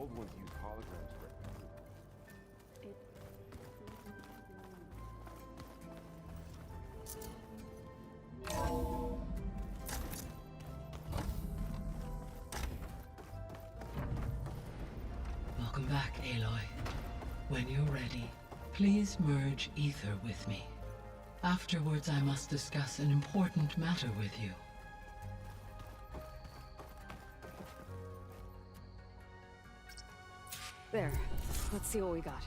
old ones used holograms for It Welcome back, Aloy. When you're ready, please merge ether with me. Afterwards, I must discuss an important matter with you. there. Let's see what we got.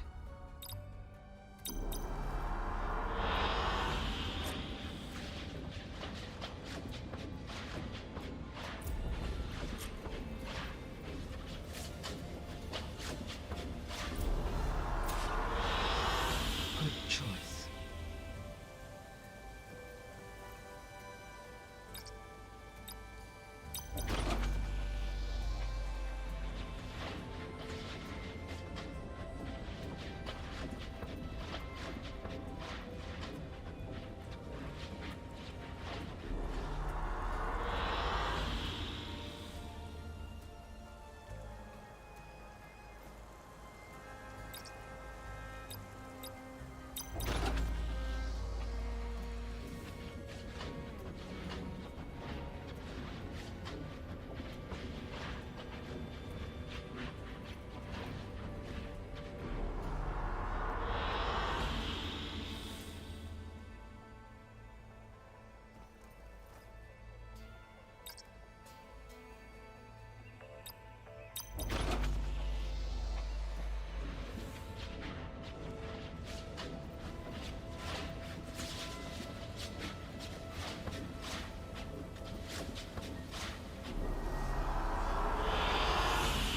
Good choice.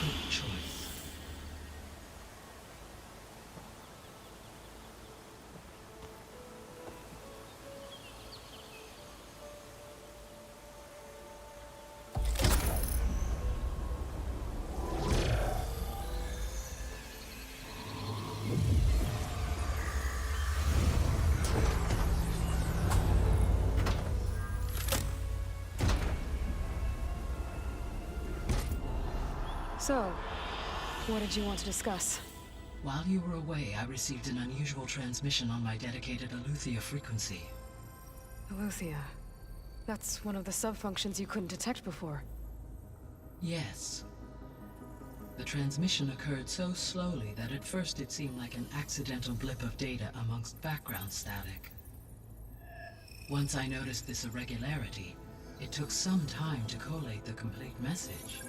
Good choice. So, what did you want to discuss? While you were away, I received an unusual transmission on my dedicated Aletheia frequency. Aletheia. That's one of the sub-functions you couldn't detect before. Yes. The transmission occurred so slowly that at first it seemed like an accidental blip of data amongst background static. Once I noticed this irregularity, it took some time to collate the complete message.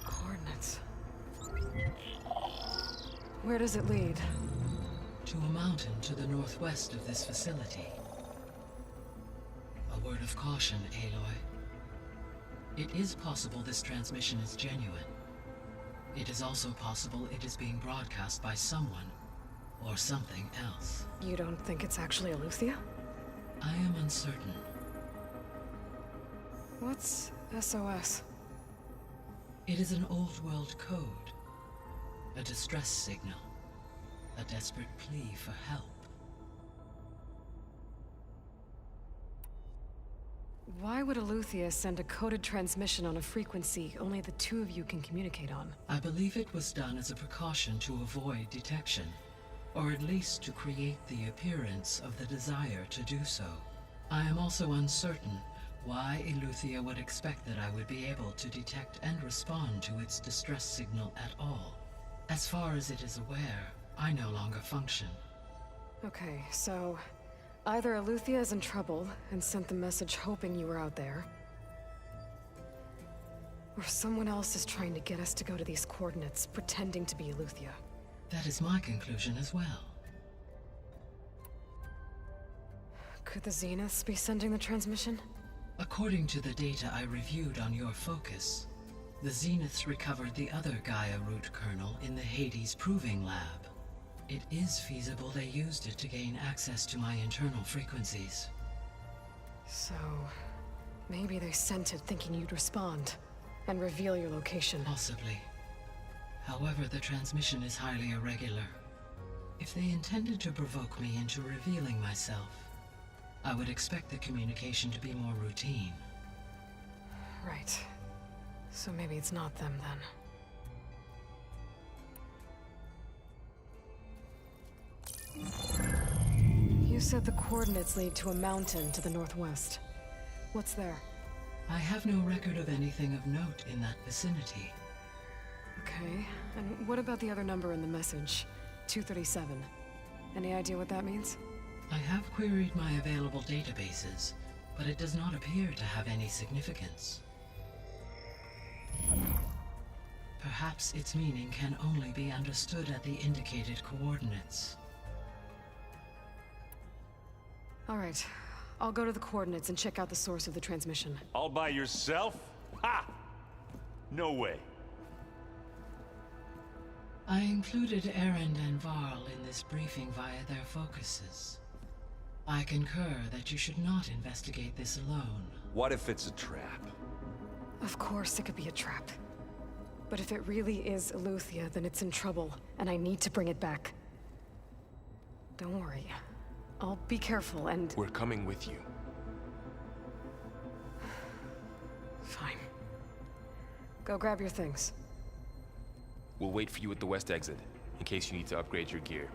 Coordinates. Where does it lead? To a mountain to the northwest of this facility. A word of caution, Aloy. It is possible this transmission is genuine. It is also possible it is being broadcast by someone or something else. You don't think it's actually Aletheia? I am uncertain. What's SOS? It is an old world code. A distress signal. A desperate plea for help. Why would Aletheia send a coded transmission on a frequency only the two of you can communicate on? I believe it was done as a precaution to avoid detection, or at least to create the appearance of the desire to do so. I am also uncertain why Aletheia would expect that I would be able to detect and respond to its distress signal at all. As far as it is aware, I no longer function. Okay, so either Aletheia is in trouble and sent the message hoping you were out there, or someone else is trying to get us to go to these coordinates, pretending to be Aletheia. That is my conclusion as well. Could the Zeniths be sending the transmission? According to the data I reviewed on your focus, the Zeniths recovered the other Gaia root kernel in the Hades Proving Lab. It is feasible they used it to gain access to my internal frequencies. So, maybe they sent it thinking you'd respond and reveal your location. Possibly. However, the transmission is highly irregular. If they intended to provoke me into revealing myself, I would expect the communication to be more routine. Right. So maybe it's not them then. You said the coordinates lead to a mountain to the northwest. What's there? I have no record of anything of note in that vicinity. Okay, and what about the other number in the message? 237. Any idea what that means? I have queried my available databases, but it does not appear to have any significance. Perhaps its meaning can only be understood at the indicated coordinates. All right, I'll go to the coordinates and check out the source of the transmission. All by yourself? Ha! No way. I included Erend and Varl in this briefing via their focuses. I concur that you should not investigate this alone. What if it's a trap? Of course it could be a trap. But if it really is Aloy, then it's in trouble, and I need to bring it back. Don't worry. I'll be careful and... We're coming with you. Fine. Go grab your things. We'll wait for you at the west exit, in case you need to upgrade your gear.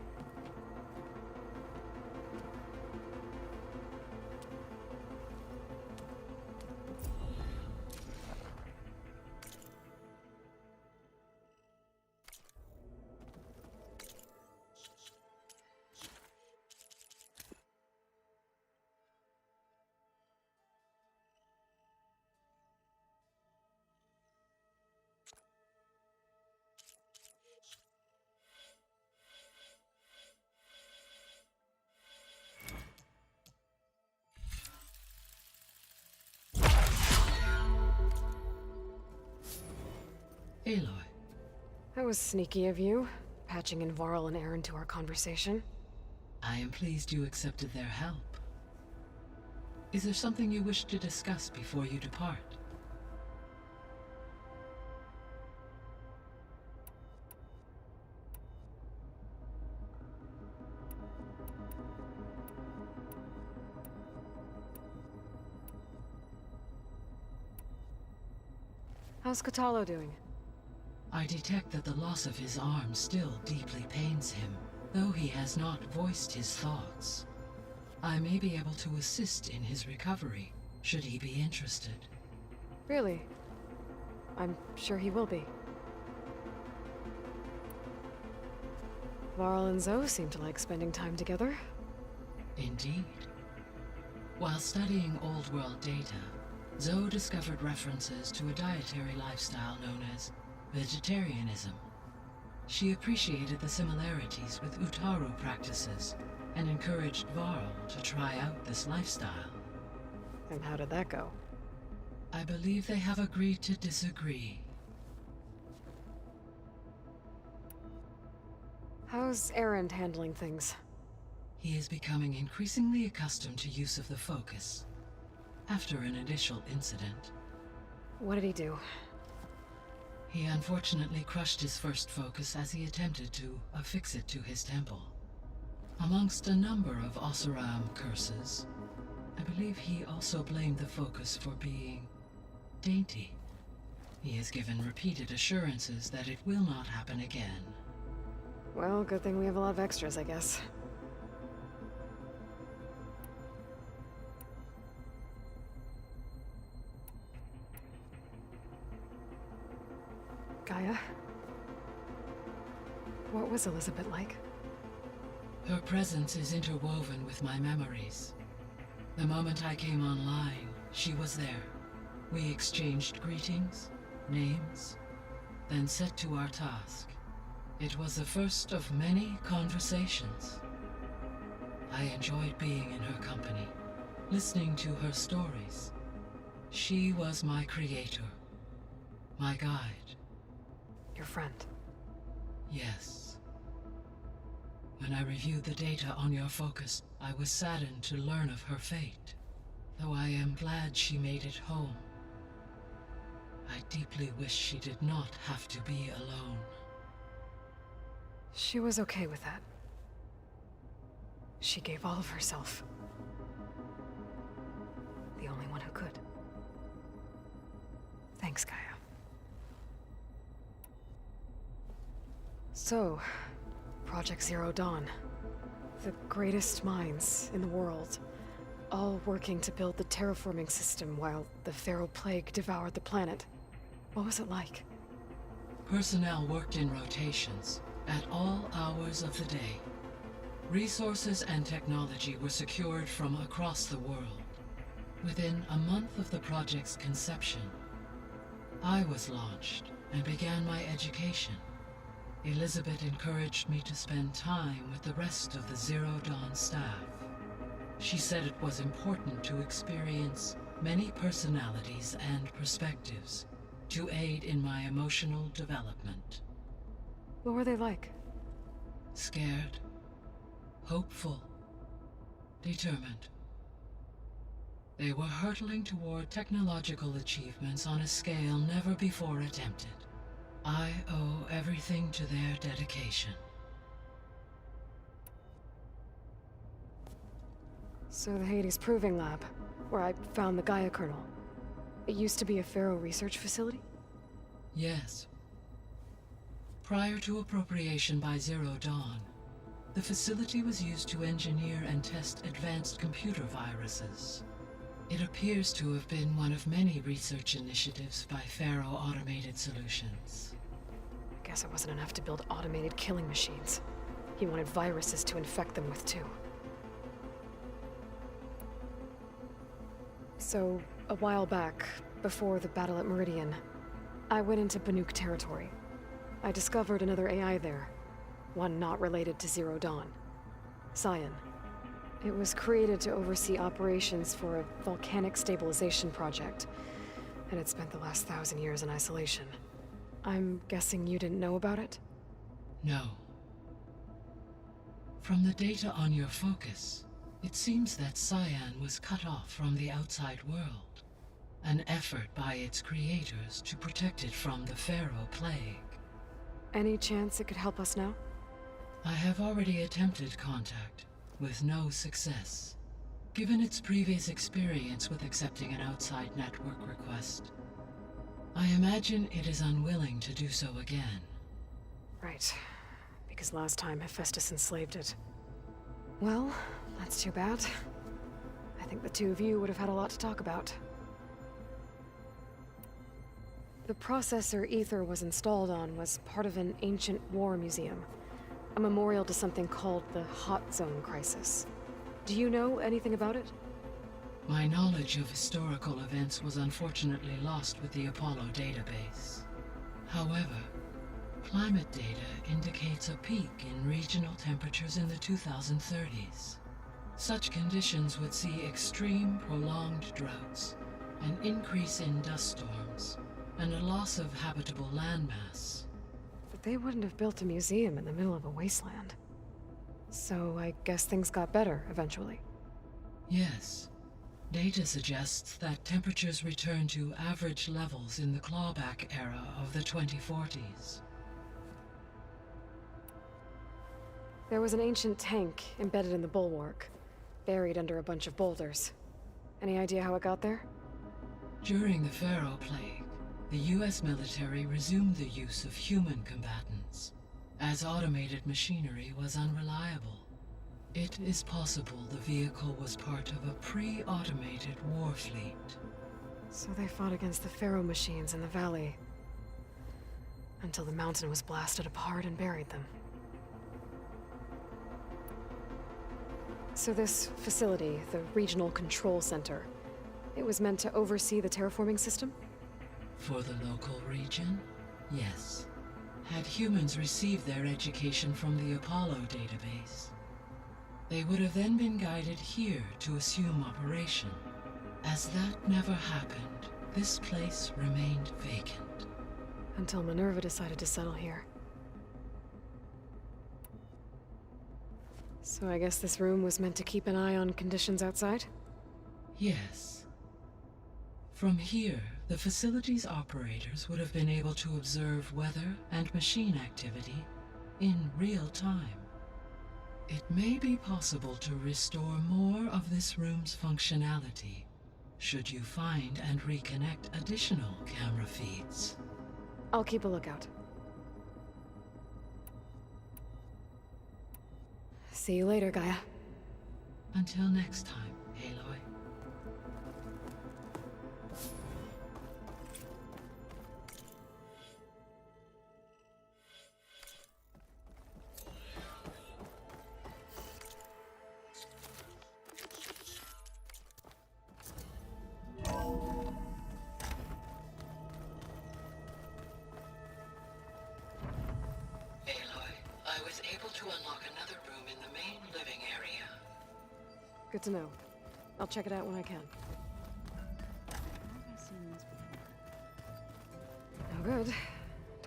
Aloy, That was sneaky of you, patching in Varl and Erend to our conversation. I am pleased you accepted their help. Is there something you wish to discuss before you depart? How's Cradle doing? I detect that the loss of his arm still deeply pains him, though he has not voiced his thoughts. I may be able to assist in his recovery, should he be interested. Really? I'm sure he will be. Varl and Zoe seem to like spending time together. Indeed. While studying Old World data, Zoe discovered references to a dietary lifestyle known as vegetarianism. She appreciated the similarities with Utaru practices and encouraged Varl to try out this lifestyle. And how did that go? I believe they have agreed to disagree. How's Erend handling things? He is becoming increasingly accustomed to use of the focus, after an initial incident. What did he do? He unfortunately crushed his first focus as he attempted to affix it to his temple. Amongst a number of Oseram curses, I believe he also blamed the focus for being dainty. He has given repeated assurances that it will not happen again. Well, good thing we have a lot of extras, I guess. Gaia? What was Elizabeth like? Her presence is interwoven with my memories. The moment I came online, she was there. We exchanged greetings, names, then set to our task. It was the first of many conversations. I enjoyed being in her company, listening to her stories. She was my creator, my guide. Your friend. Yes. When I reviewed the data on your focus, I was saddened to learn of her fate, though I am glad she made it home. I deeply wish she did not have to be alone. She was okay with that. She gave all of herself. Thanks, Gaia. So, Project Zero Dawn. The greatest minds in the world, all working to build the terraforming system while the Pharaoh Plague devoured the planet. What was it like? Personnel worked in rotations, at all hours of the day. Resources and technology were secured from across the world. Within a month of the project's conception, I was launched and began my education. Elizabeth encouraged me to spend time with the rest of the Zero Dawn staff. She said it was important to experience many personalities and perspectives to aid in my emotional development. What were they like? Scared, hopeful, determined. They were hurtling toward technological achievements on a scale never before attempted. I owe everything to their dedication. So the Hades Proving Lab, where I found the Gaia kernel. It used to be a Pharaoh research facility? Yes. Prior to appropriation by Zero Dawn, the facility was used to engineer and test advanced computer viruses. It appears to have been one of many research initiatives by Pharaoh Automated Solutions. I guess it wasn't enough to build automated killing machines. He wanted viruses to infect them with too. So, a while back, before the battle at Meridian, I went into Banuk territory. I discovered another AI there, one not related to Zero Dawn. Cyan. It was created to oversee operations for a volcanic stabilization project, and it spent the last 1,000 years in isolation. I'm guessing you didn't know about it? No. From the data on your focus, it seems that Cyan was cut off from the outside world. An effort by its creators to protect it from the Pharaoh Plague. Any chance it could help us now? I have already attempted contact, with no success. Given its previous experience with accepting an outside network request, I imagine it is unwilling to do so again. Right. Because last time Hephaestus enslaved it. Well, that's too bad. I think the two of you would have had a lot to talk about. The processor Ether was installed on was part of an ancient war museum. A memorial to something called the Hot Zone Crisis. Do you know anything about it? My knowledge of historical events was unfortunately lost with the Apollo database. However, climate data indicates a peak in regional temperatures in the 2030s. Such conditions would see extreme, prolonged droughts, an increase in dust storms, and a loss of habitable landmass. But they wouldn't have built a museum in the middle of a wasteland. So I guess things got better eventually. Yes. Data suggests that temperatures return to average levels in the clawback era of the 2040s. There was an ancient tank embedded in the bulwark, buried under a bunch of boulders. Any idea how it got there? During the Pharaoh Plague, the US military resumed the use of human combatants, as automated machinery was unreliable. It is possible the vehicle was part of a pre-automated war fleet. So they fought against the Pharaoh machines in the valley, until the mountain was blasted apart and buried them. So this facility, the Regional Control Center, it was meant to oversee the terraforming system? For the local region, yes. Had humans received their education from the Apollo database, they would have then been guided here to assume operation. As that never happened, this place remained vacant. Until Minerva decided to settle here. So I guess this room was meant to keep an eye on conditions outside? Yes. From here, the facility's operators would have been able to observe weather and machine activity in real time. It may be possible to restore more of this room's functionality should you find and reconnect additional camera feeds. I'll keep a lookout. See you later, Gaia. Until next time, Aloy. I was able to unlock another room in the main living area. Good to know. I'll check it out when I can. No good.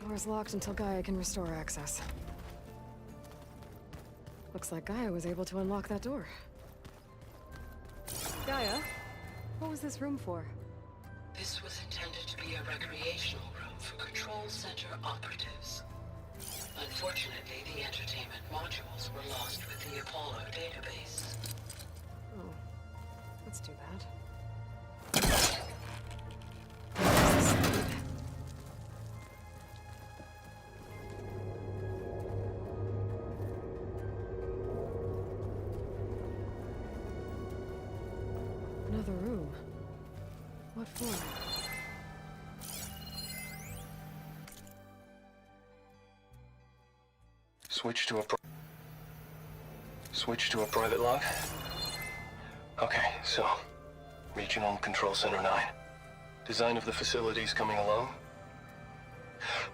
Door's locked until Gaia can restore access. Looks like Gaia was able to unlock that door. Gaia? What was this room for? This was intended to be a recreational room for Control Center operatives. Unfortunately, the entertainment modules were lost with the Apollo database. Oh, that's too bad. Another room. What for? Switch to a private log? Okay, so Regional Control Center 9. Design of the facility's coming along.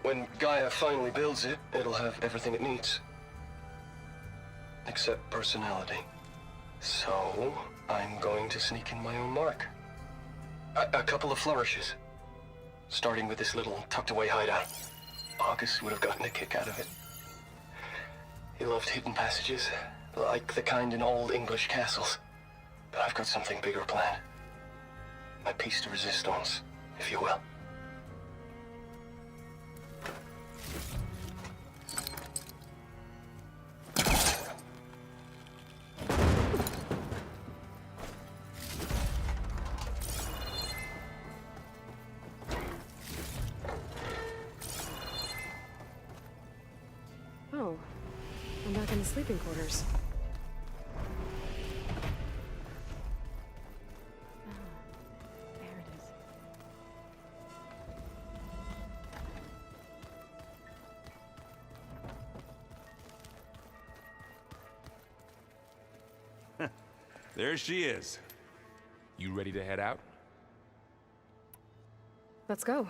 When Gaia finally builds it, it'll have everything it needs. Except personality. So, I'm going to sneak in my own mark. A couple of flourishes. Starting with this little tucked-away hideout. August would have gotten a kick out of it. He loved hidden passages, like the kind in old English castles. But I've got something bigger planned. My piece de resistance, if you will. Oh, I'm back in the sleeping quarters. There it is. There she is. You ready to head out? Let's go.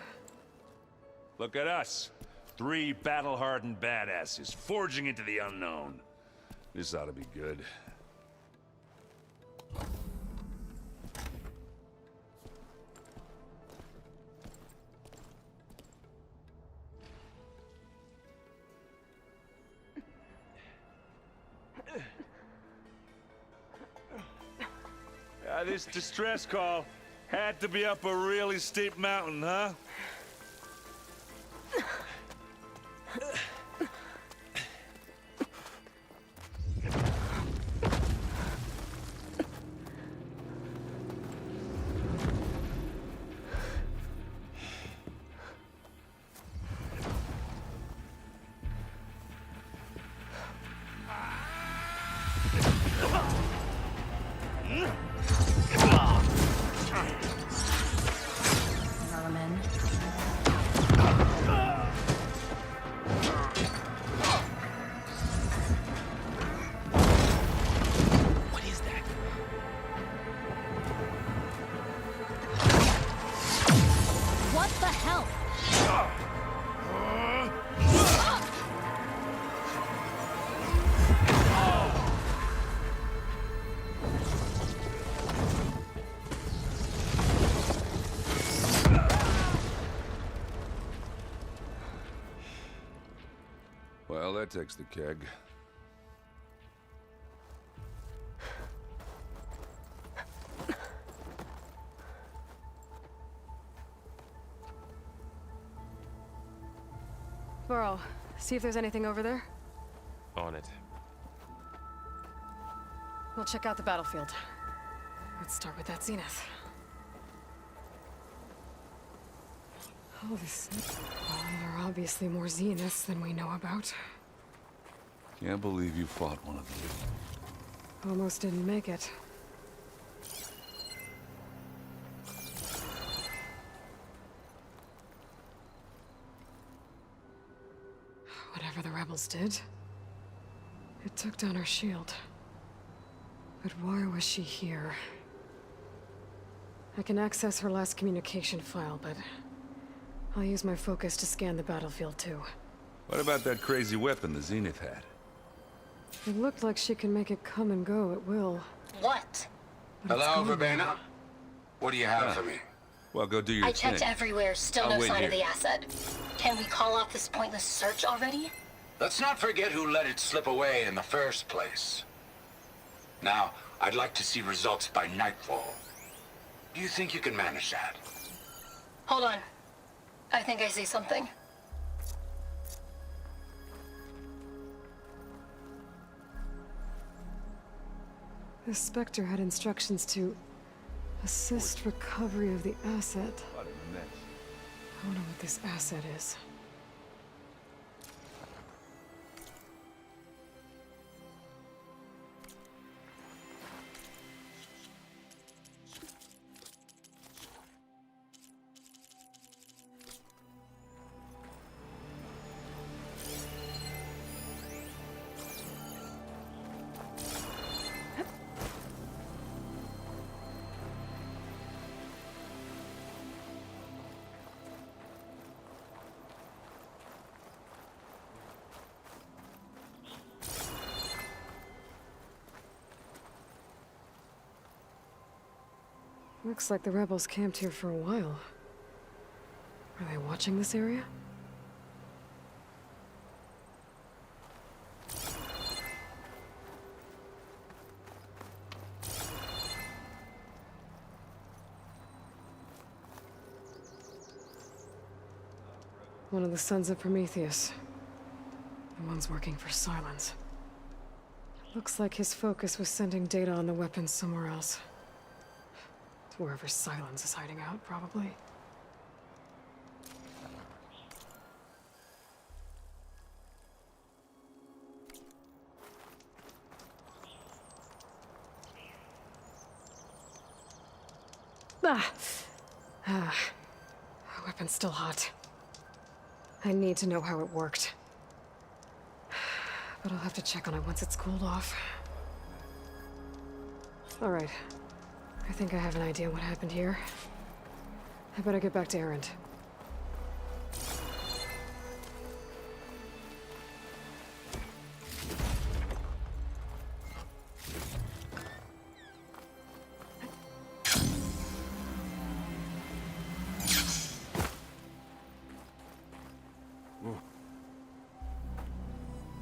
Look at us. 3 battle-hardened badasses forging into the unknown. This ought to be good. This distress call had to be up a really steep mountain, huh? What the hell? Well, that takes the keg. Varl, see if there's anything over there. On it. We'll check out the battlefield. Let's start with that zenith. Oh, this... Well, there are obviously more Zeniths than we know about. Can't believe you fought one of them. Almost didn't make it. Whatever the rebels did, it took down her shield. But why was she here? I can access her last communication file, but I'll use my focus to scan the battlefield too. What about that crazy weapon the Zenith had? It looked like she can make it come and go at will. What? But it's Hello, gone Verbena? now. What do you have for me? Well, go do your I thing. checked everywhere, still I'll no wait sign of here. the asset. Can we call off this pointless search already? Let's not forget who let it slip away in the first place. Now, I'd like to see results by nightfall. Do you think you can manage that? Hold on. I think I see something. The Spectre had instructions to assist recovery of the asset. What a mess. I wonder what this asset is. Looks like the rebels camped here for a while. Are they watching this area? One of the sons of Prometheus. The one's working for Sylens. Looks like his focus was sending data on the weapons somewhere else. Wherever Sylens is hiding out, probably. Ah, weapon's still hot. I need to know how it worked. But I'll have to check on it once it's cooled off. All right. I think I have an idea what happened here. I better get back to Erend.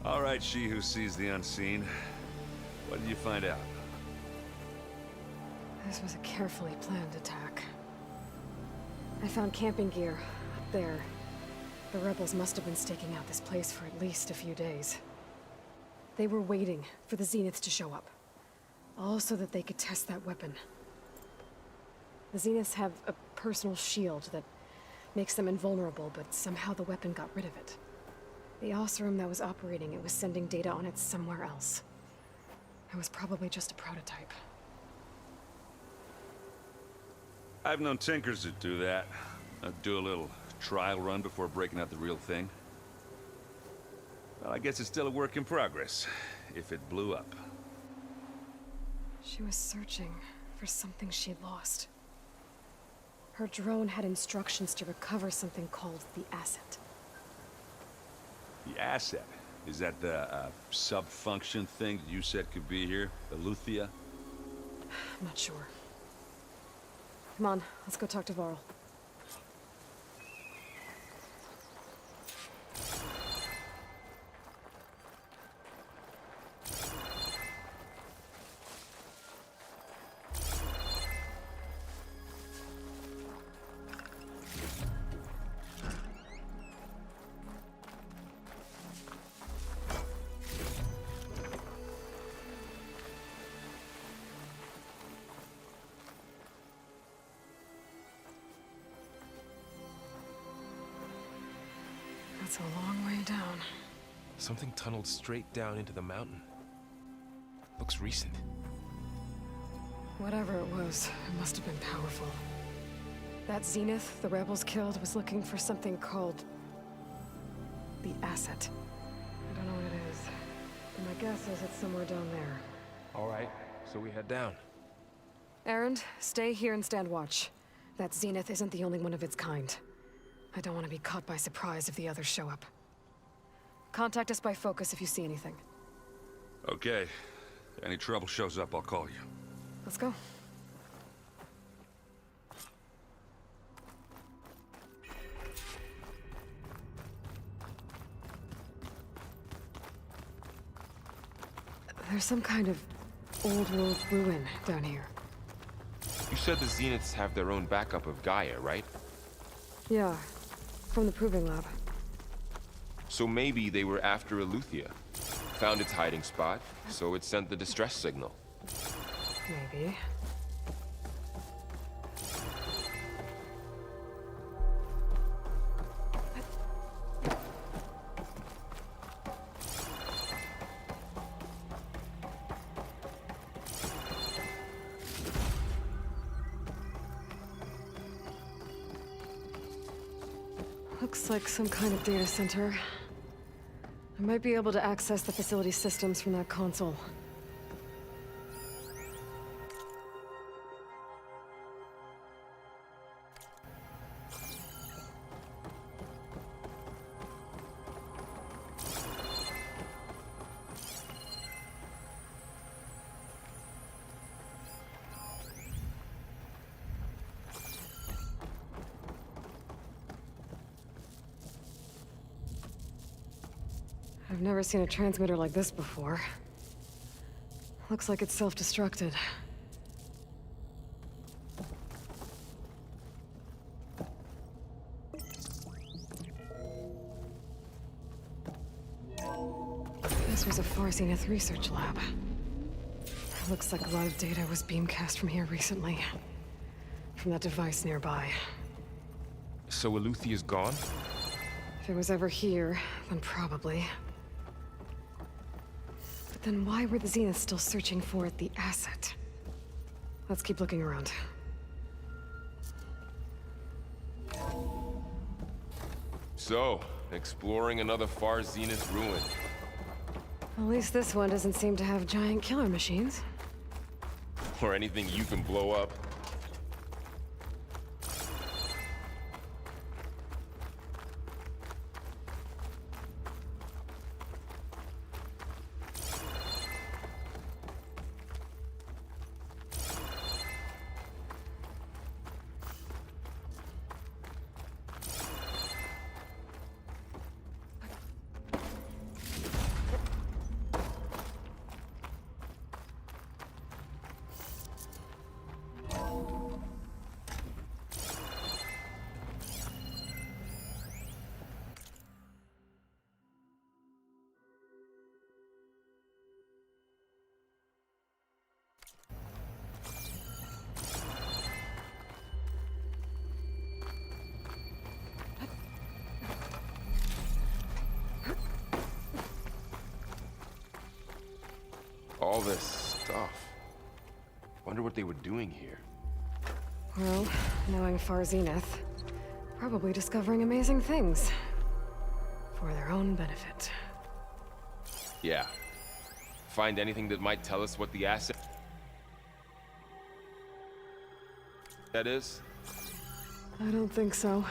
All right, she who sees the unseen. What did you find out? This was a carefully planned attack. I found camping gear up there. The rebels must have been staking out this place for at least a few days. They were waiting for the Zeniths to show up. All so that they could test that weapon. The Zeniths have a personal shield that makes them invulnerable, but somehow the weapon got rid of it. The Osram that was operating it was sending data on it somewhere else. It was probably just a prototype. I've known tinkers that do that. Do a little trial run before breaking out the real thing. Well, I guess it's still a work in progress, if it blew up. She was searching for something she lost. Her drone had instructions to recover something called the asset. The asset? Is that the sub-function thing that you said could be here? The Luthia? I'm not sure. Come on, let's go talk to Varl. It's a long way down. Something tunneled straight down into the mountain. Looks recent. Whatever it was, it must have been powerful. That Zenith the rebels killed was looking for something called the asset. I don't know what it is, but my guess is it's somewhere down there. All right, so we head down. Erend, stay here and stand watch. That Zenith isn't the only one of its kind. I don't want to be caught by surprise if the others show up. Contact us by focus if you see anything. Okay. Any trouble shows up, I'll call you. Let's go. There's some kind of old world ruin down here. You said the Zeniths have their own backup of Gaia, right? Yeah, from the proving lab. So maybe they were after Aletheia. Found its hiding spot, so it sent the distress signal. Maybe. Looks like some kind of data center. I might be able to access the facility systems from that console. I've never seen a transmitter like this before. Looks like it's self-destructed. This was a Far Zenith research lab. Looks like live data was beamcast from here recently. From that device nearby. So Aleuthia's gone? If it was ever here, then probably. But then why were the Zeniths still searching for the asset? Let's keep looking around. So, exploring another Far Zenith ruin. At least this one doesn't seem to have giant killer machines. Or anything you can blow up. All this stuff. Wonder what they were doing here. Well, knowing Far Zenith, probably discovering amazing things. For their own benefit. Yeah. Find anything that might tell us what the asset that is? I don't think so.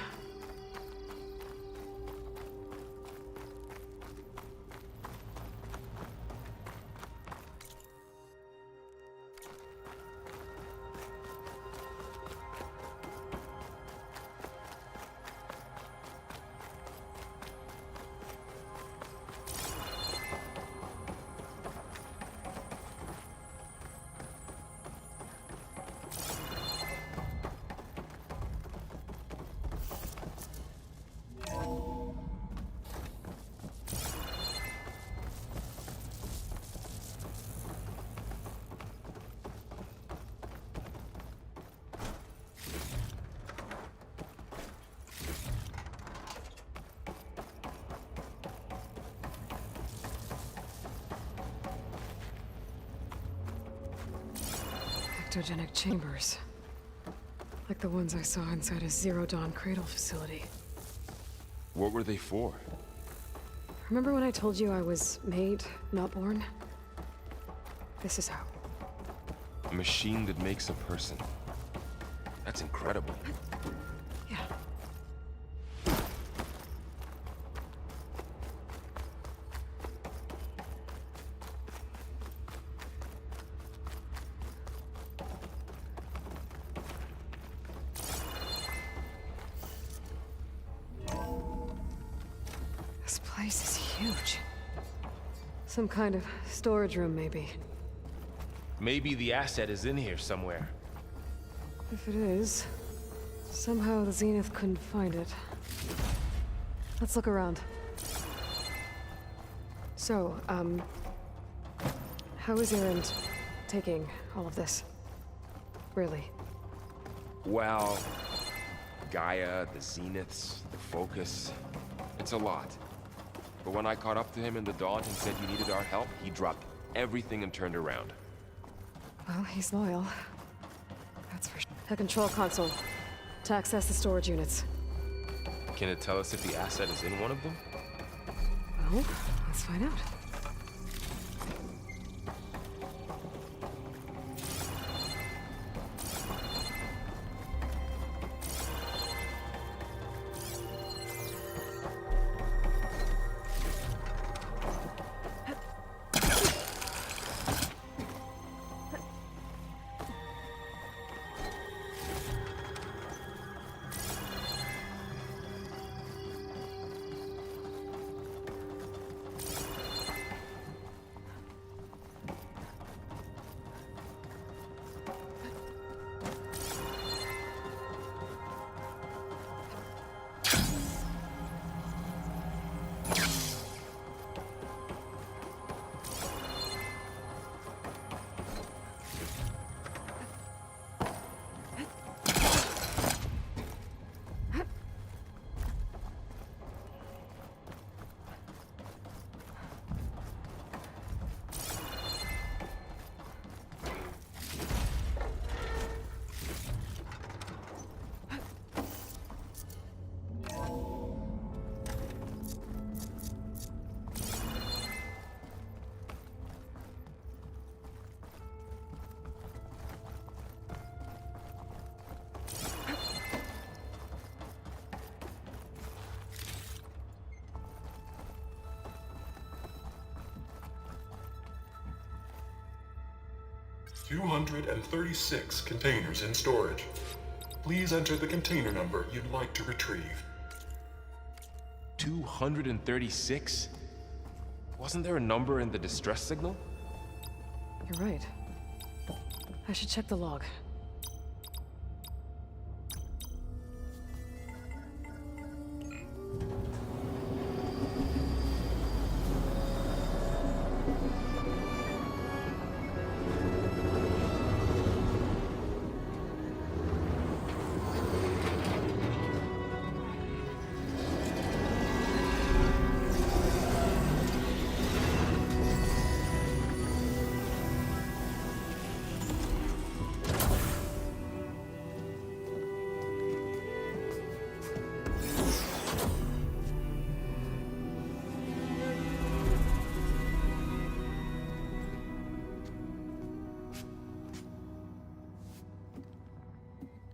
cryptogenic chambers. Like the ones I saw inside a Zero Dawn Cradle facility. What were they for? Remember when I told you I was made, not born? This is how. A machine that makes a person. That's incredible. Yeah. This place is huge. Some kind of storage room, maybe. Maybe the asset is in here somewhere. If it is, somehow the Zenith couldn't find it. Let's look around. So, how is Erend taking all of this? Really? Well, Gaia, the Zeniths, the Focus. It's a lot. But when I caught up to him in the dawn and said he needed our help, he dropped everything and turned around. Well, he's loyal. That's for sure. A control console. To access the storage units. Can it tell us if the asset is in one of them? Well, let's find out. "236 containers in storage. Please enter the container number you'd like to retrieve." 236? Wasn't there a number in the distress signal? You're right. I should check the log.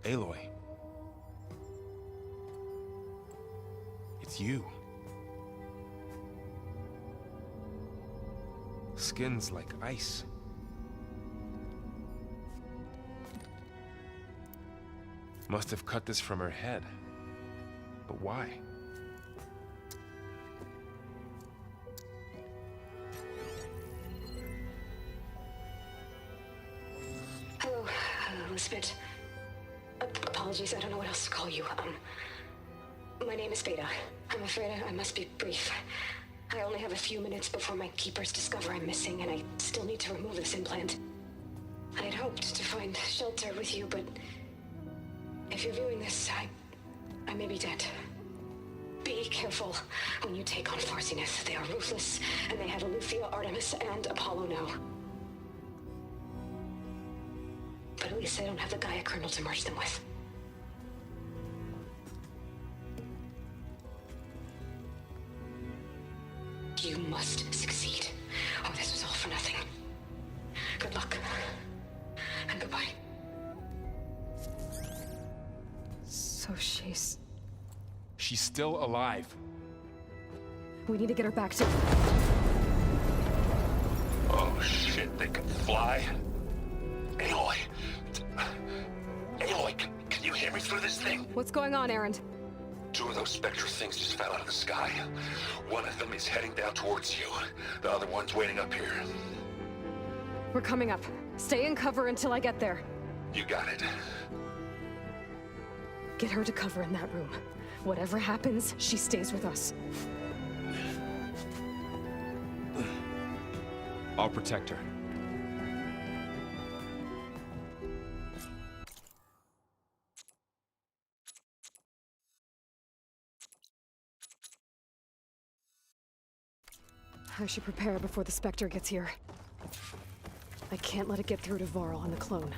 Aloy. It's you. Skin's like ice. Must have cut this from her head. But why? Hello, Elizabeth. Apologies, I don't know what else to call you. My name is Beta. I'm afraid I must be brief. I only have a few minutes before my keepers discover I'm missing, and I still need to remove this implant. I had hoped to find shelter with you, but if you're viewing this, I may be dead. Be careful when you take on Farsiness. They are ruthless, and they have Aletheia, Artemis, and Apollo now. but at least I don't have the Gaia kernel to merge them with. You must succeed. Oh, this was all for nothing. Good luck. And goodbye. So she's... She's still alive. We need to get her back to... Oh shit, they can fly? Aloy! Aloy, can you hear me through this thing? What's going on, Erend? 2 of those spectral things just fell out of the sky. One of them is heading down towards you. The other one's waiting up here. We're coming up. Stay in cover until I get there. You got it. Get her to cover in that room. Whatever happens, she stays with us. I'll protect her. I should prepare before the Spectre gets here. I can't let it get through to Varl and the clone.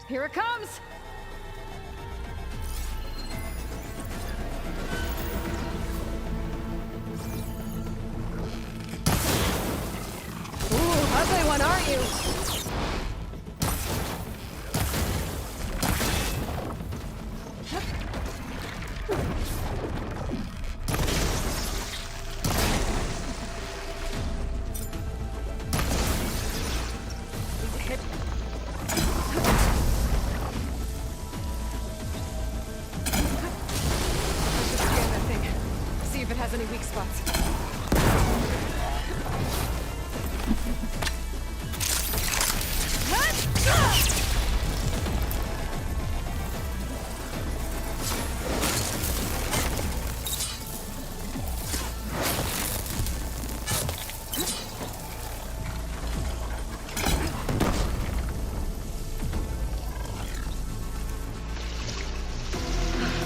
Here it comes! Ooh, ugly one, aren't you? See if it has any weak spots.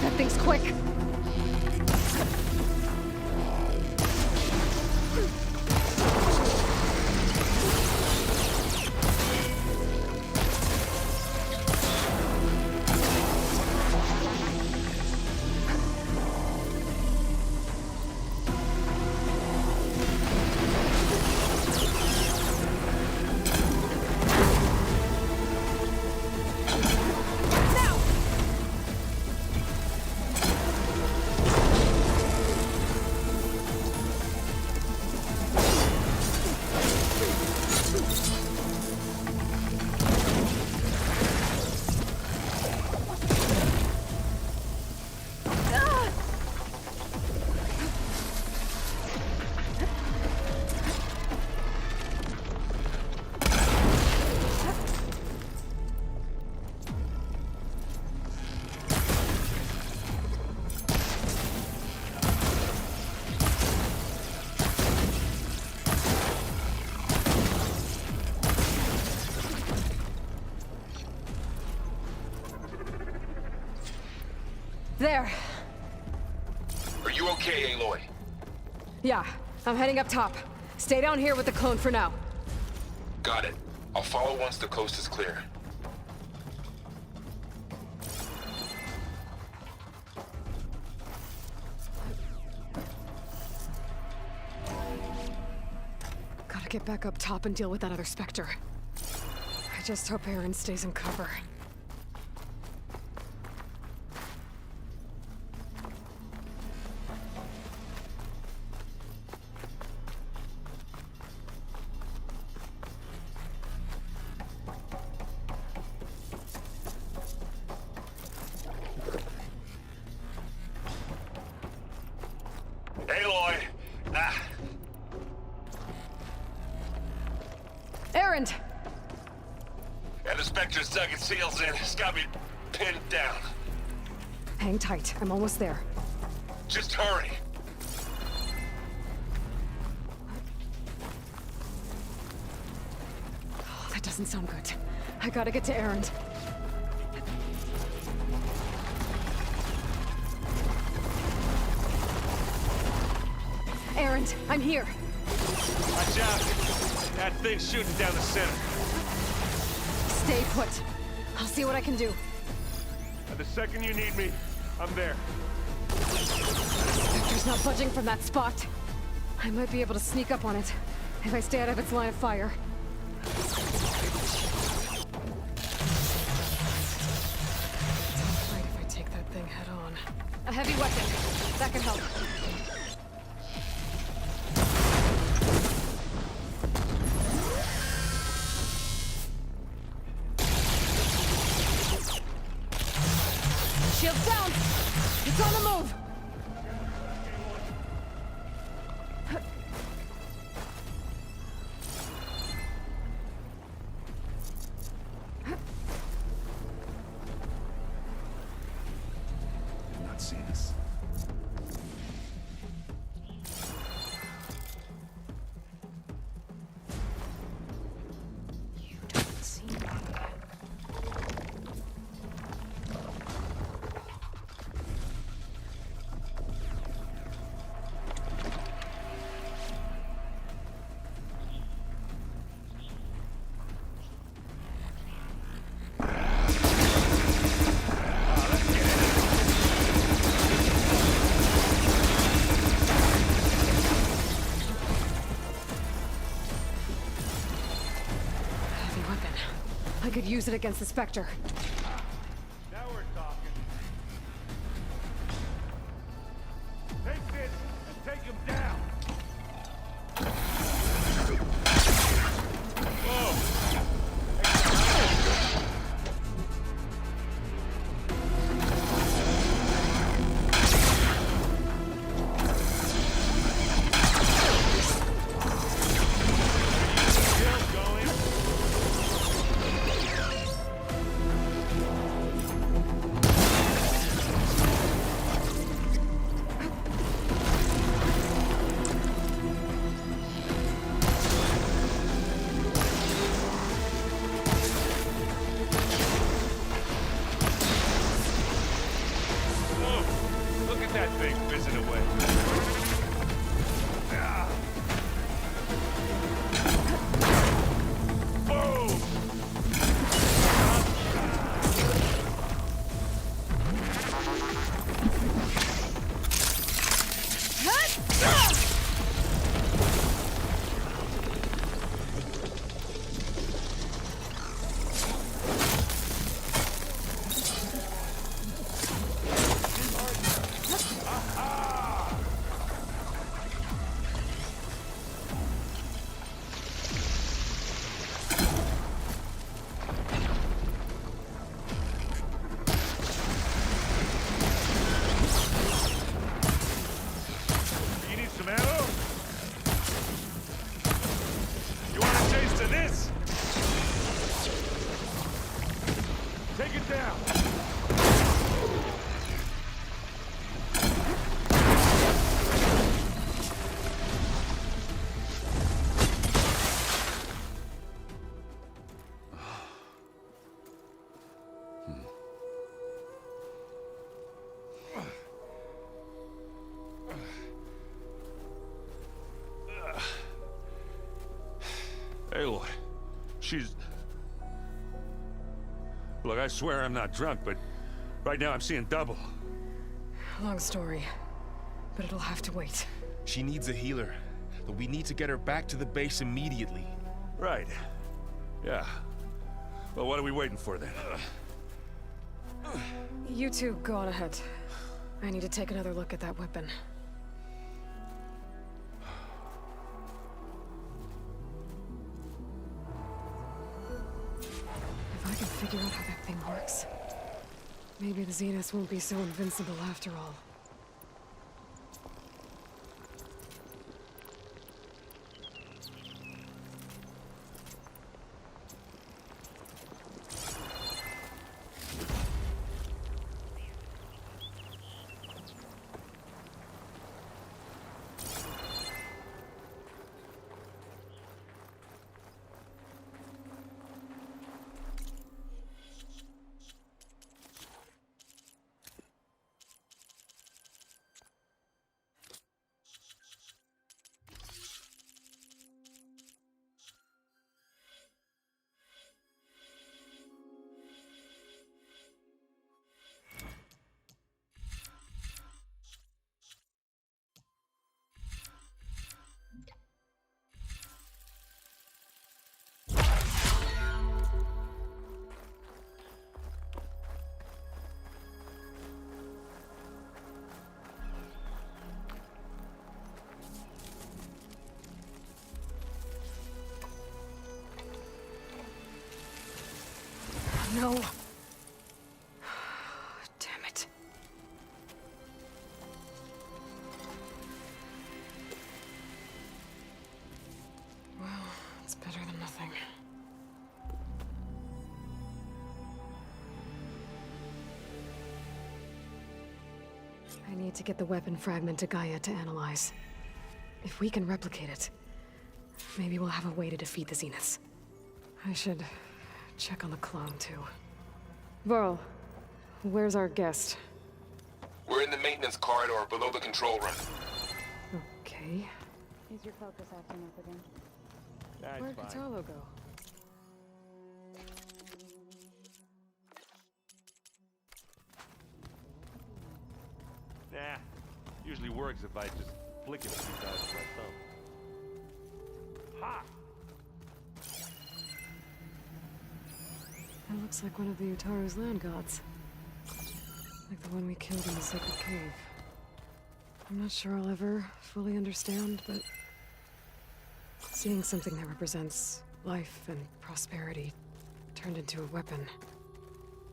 That thing's quick. There. Are you okay, Aloy? Yeah, I'm heading up top. Stay down here with the clone for now. Got it. I'll follow once the coast is clear. Gotta get back up top and deal with that other Spectre. I just hope Erend stays in cover. Aloy! Ah! Erend! Yeah, the Spectre's dug its heels in. It's got me pinned down. Hang tight. I'm almost there. Just hurry. Oh, that doesn't sound good. I gotta get to Erend. Erend, I'm here. Watch out. That thing's shooting down the center. Stay put. I'll see what I can do. The second you need me, I'm there. Spectre's not budging from that spot. I might be able to sneak up on it if I stay out of its line of fire. It's alright if I take that thing head on. A heavy weapon. That can help. Shields down! It's on the move! They've not seen us. You don't see me. Heavy weapon. I could use it against the Spectre. Now we're talking. Take this and take him down. Look at that thing fizzing away. Boom! You need some ammo? You want a taste of this? Take it down. Aloy, she's... Look, I swear I'm not drunk, but right now I'm seeing double. Long story, but it'll have to wait. She needs a healer, but we need to get her back to the base immediately. Right. Yeah. Well, what are we waiting for then? You two go on ahead. I need to take another look at that weapon. If I can figure out how that thing works, maybe the Zeniths won't be so invincible after all. no. Damn it. Well, it's better than nothing. I need to get the weapon fragment to Gaia to analyze. If we can replicate it, maybe we'll have a way to defeat the Zeniths. I should check on the clone, too. Varl, where's our guest? We're in the maintenance corridor below the control room. Okay. Is your focus acting up again? Where'd Cradle go? Nah, usually works if I just flick it a few times with my thumb. Ha! That looks like one of the Utaru's land gods. Like the one we killed in the sacred cave. I'm not sure I'll ever fully understand, but seeing something that represents life and prosperity turned into a weapon,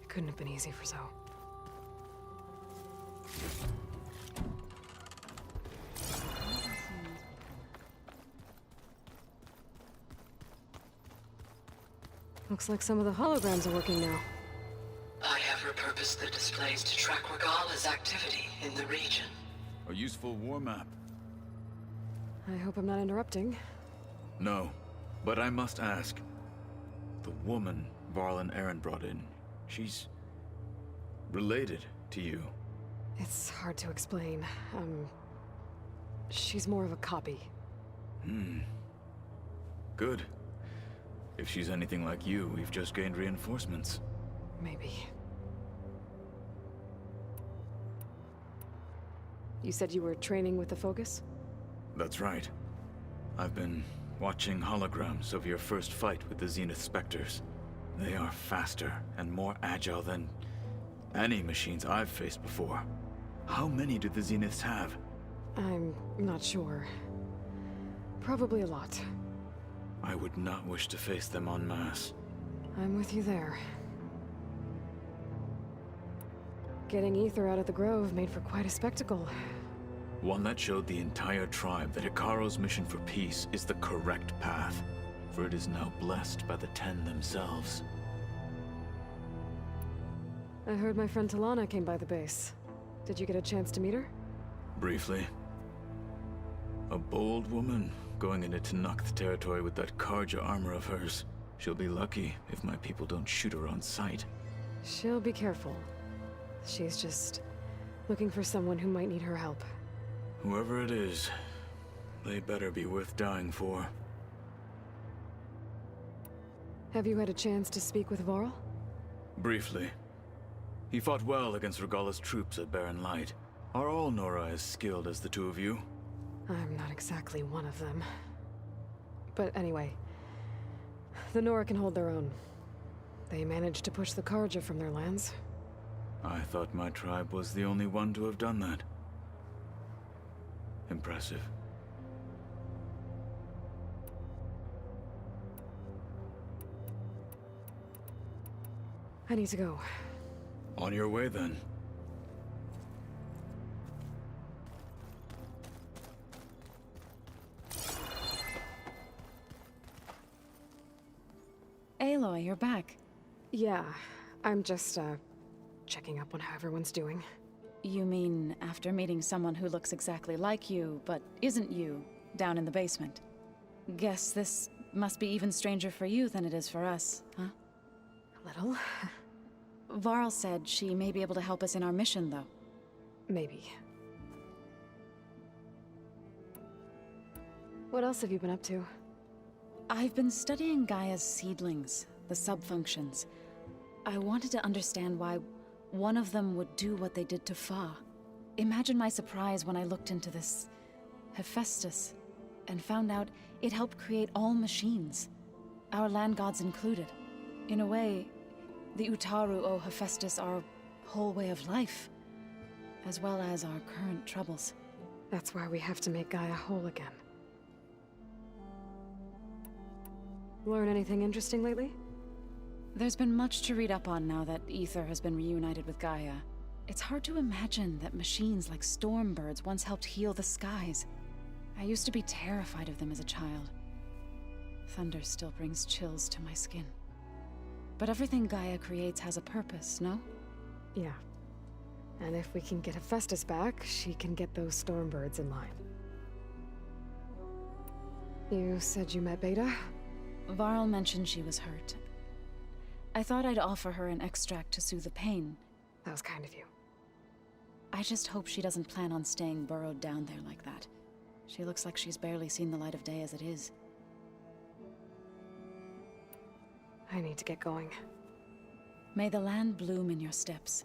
it couldn't have been easy for Zoe. Looks like some of the holograms are working now. I have repurposed the displays to track Regala's activity in the region. A useful war map. I hope I'm not interrupting. No, but I must ask. The woman Varl and Erend brought in, she's related to you. It's hard to explain. She's more of a copy. Good. If she's anything like you, we've just gained reinforcements. Maybe. You said you were training with the Focus? That's right. I've been watching holograms of your first fight with the Zenith Spectres. They are faster and more agile than any machines I've faced before. How many do the Zeniths have? I'm not sure. Probably a lot. I would not wish to face them en masse. I'm with you there. Getting Ether out of the Grove made for quite a spectacle. One that showed the entire tribe that Hikaru's mission for peace is the correct path, for it is now blessed by the Ten themselves. I heard my friend Talana came by the base. Did you get a chance to meet her? Briefly. A bold woman going into Tenakth territory with that Karja armor of hers. She'll be lucky if my people don't shoot her on sight. She'll be careful. She's just looking for someone who might need her help. Whoever it is, they better be worth dying for. Have you had a chance to speak with Varl? Briefly. He fought well against Regala's troops at Barren Light. Are all Nora as skilled as the two of you? I'm not exactly one of them. But anyway, the Nora can hold their own. They managed to push the Karja from their lands. I thought my tribe was the only one to have done that. Impressive. I need to go. On your way, then. Aloy, you're back. Yeah, I'm just, checking up on how everyone's doing. You mean after meeting someone who looks exactly like you, but isn't you, down in the basement? Guess this must be even stranger for you than it is for us, huh? A little. Varl said she may be able to help us in our mission, though. Maybe. What else have you been up to? I've been studying Gaia's seedlings, the subfunctions. I wanted to understand why one of them would do what they did to Fa. Imagine my surprise when I looked into this Hephaestus and found out it helped create all machines, our land gods included. In a way, the Utaru owe Hephaestus our whole way of life, as well as our current troubles. That's why we have to make Gaia whole again. Learn anything interesting lately? There's been much to read up on now that Ether has been reunited with Gaia. It's hard to imagine that machines like Stormbirds once helped heal the skies. I used to be terrified of them as a child. Thunder still brings chills to my skin. But everything Gaia creates has a purpose, no? Yeah. And if we can get Hephaestus back, she can get those Stormbirds in line. You said you met Beta? Varl mentioned she was hurt. I thought I'd offer her an extract to soothe the pain. That was kind of you. I just hope she doesn't plan on staying burrowed down there like that. She looks like she's barely seen the light of day as it is. I need to get going. May the land bloom in your steps.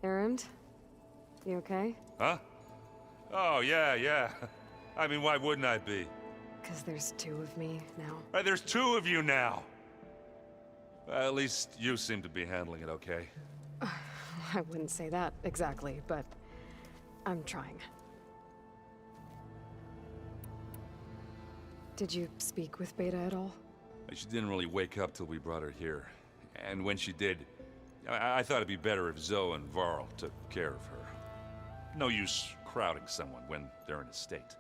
Erend? You okay? Huh? Oh, yeah. I mean, why wouldn't I be? Because there's two of me now. There's two of you now! Well, at least you seem to be handling it okay. I wouldn't say that exactly, but I'm trying. Did you speak with Beta at all? She didn't really wake up till we brought her here. And when she did, I thought it'd be better if Zoe and Varl took care of her. No use crowding someone when they're in a state.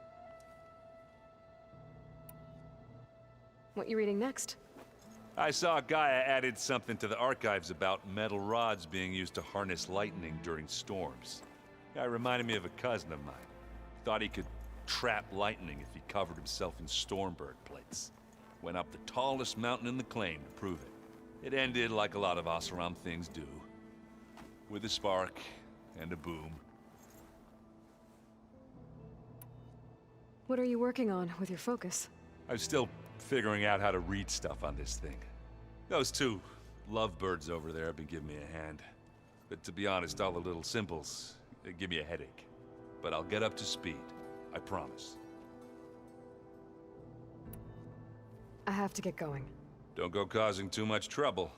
What you reading next? I saw Gaia added something to the archives about metal rods being used to harness lightning during storms. Guy reminded me of a cousin of mine. Thought he could trap lightning if he covered himself in Stormbird plates. Went up the tallest mountain in the claim to prove it. It ended like a lot of Oseram things do. With a spark and a boom. What are you working on with your focus? I'm still figuring out how to read stuff on this thing. Those two lovebirds over there have been giving me a hand. But to be honest, all the little symbols, they give me a headache. But I'll get up to speed. I promise. I have to get going. Don't go causing too much trouble.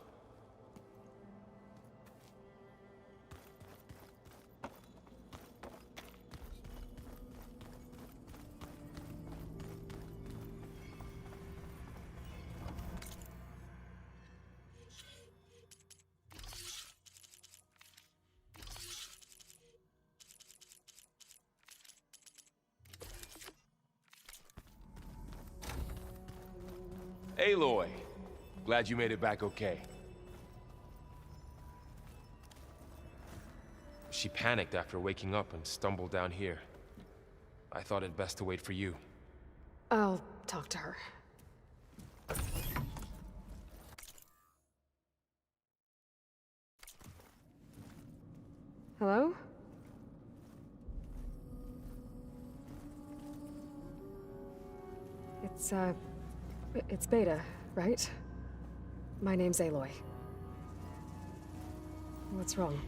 Aloy, glad you made it back okay. She panicked after waking up and stumbled down here. I thought it best to wait for you. I'll talk to her. Hello? It's Beta, right? My name's Aloy. What's wrong?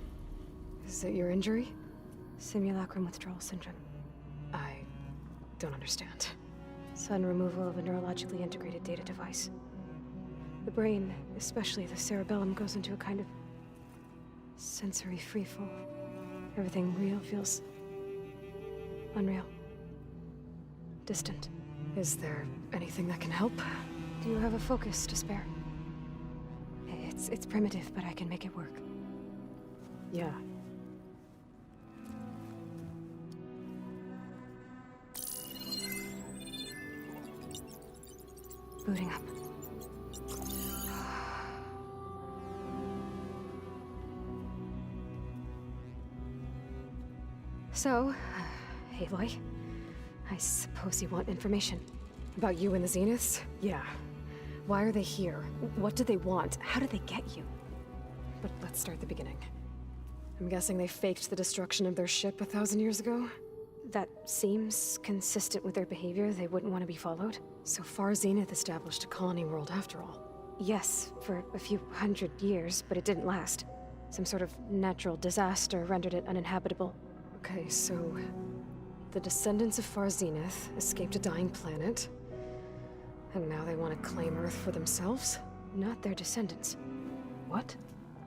Is it your injury? Simulacrum withdrawal syndrome. I don't understand. Sudden removal of a neurologically integrated data device. The brain, especially the cerebellum, goes into a kind of sensory freefall. Everything real feels unreal. Distant. Is there anything that can help? Do you have a focus to spare? It's primitive, but I can make it work. Yeah. Booting up. So, Aloy, I suppose you want information. About you and the Zeniths? Yeah. Why are they here? What do they want? How did they get you? But let's start at the beginning. I'm guessing they faked the destruction of their ship 1,000 years ago? That seems consistent with their behavior. They wouldn't want to be followed. So far, Zenith established a colony world after all. Yes, for a few hundred years, but it didn't last. Some sort of natural disaster rendered it uninhabitable. Okay, so the descendants of Far Zenith escaped a dying planet, and now they want to claim Earth for themselves? Not their descendants. What?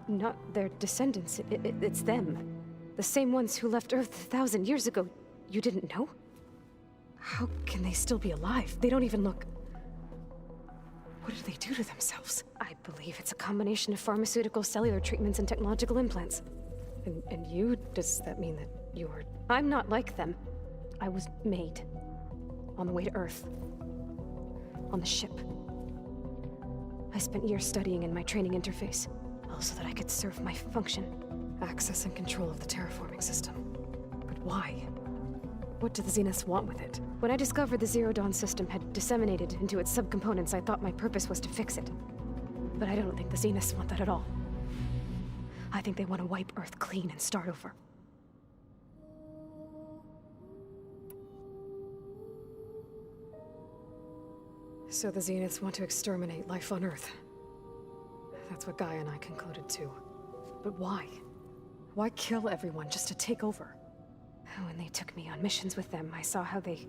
Not their descendants. It's them. The same ones who left Earth 1,000 years ago. You didn't know? How can they still be alive? They don't even look... What did they do to themselves? I believe it's a combination of pharmaceutical, cellular treatments, and technological implants. And you? Does that mean that you're... I'm not like them. I was made. On the way to Earth. On the ship. I spent years studying in my training interface, all so that I could serve my function. Access and control of the terraforming system. But why? What do the Zeniths want with it? When I discovered the Zero Dawn system had disseminated into its subcomponents, I thought my purpose was to fix it. But I don't think the Zeniths want that at all. I think they want to wipe Earth clean and start over. So the Zeniths want to exterminate life on Earth. That's what Gaia and I concluded too. But why? Why kill everyone just to take over? When they took me on missions with them, I saw how they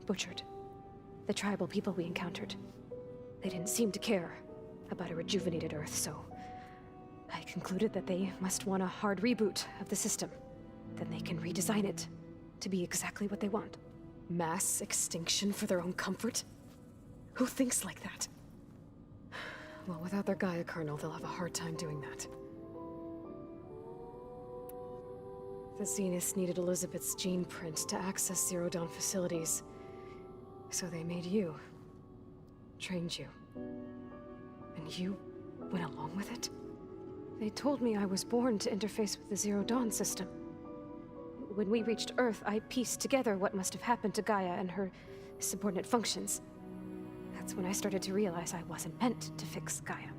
butchered the tribal people we encountered. They didn't seem to care about a rejuvenated Earth, so I concluded that they must want a hard reboot of the system. Then they can redesign it to be exactly what they want. Mass extinction for their own comfort? Who thinks like that? Well, without their Gaia kernel, they'll have a hard time doing that. The Zeniths needed Elizabeth's gene print to access Zero Dawn facilities. So they made you. Trained you. And you went along with it? They told me I was born to interface with the Zero Dawn system. When we reached Earth, I pieced together what must have happened to Gaia and her subordinate functions. That's when I started to realize I wasn't meant to fix Gaia.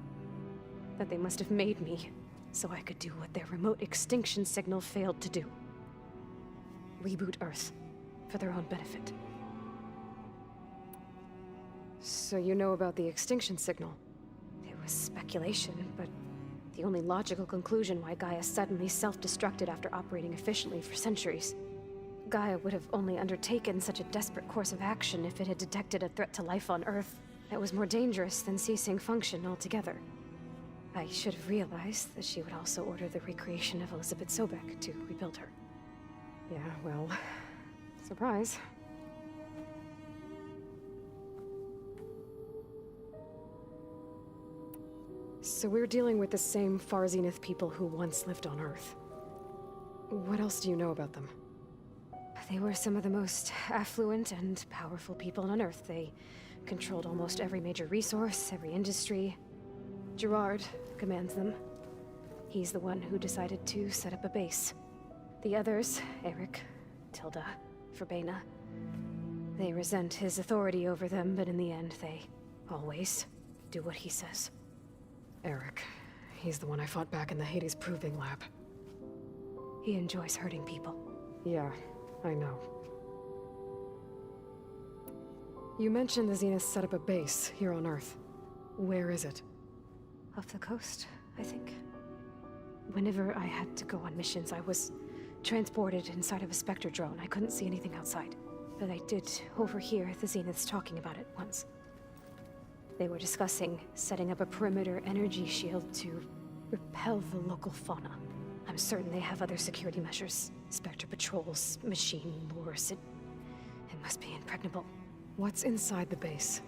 That they must have made me so I could do what their remote extinction signal failed to do. Reboot Earth, for their own benefit. So you know about the extinction signal? It was speculation, but the only logical conclusion why Gaia suddenly self-destructed after operating efficiently for centuries. Gaia would have only undertaken such a desperate course of action if it had detected a threat to life on Earth that was more dangerous than ceasing function altogether. I should have realized that she would also order the recreation of Elizabeth Sobek to rebuild her. Yeah, well, surprise. So we're dealing with the same Far Zenith people who once lived on Earth. What else do you know about them? They were some of the most affluent and powerful people on Earth. They controlled almost every major resource, every industry. Gerard commands them. He's the one who decided to set up a base. The others, Eric, Tilda, Verbena, they resent his authority over them, but in the end, they always do what he says. Eric, he's the one I fought back in the Hades Proving Lab. He enjoys hurting people. Yeah, I know. You mentioned the Zeniths set up a base here on Earth. Where is it? Off the coast, I think. Whenever I had to go on missions, I was transported inside of a Spectre drone. I couldn't see anything outside. But I did overhear the Zeniths talking about it once. They were discussing setting up a perimeter energy shield to repel the local fauna. I'm certain they have other security measures. Spectre patrols, machine lures. It must be impregnable. What's inside the base?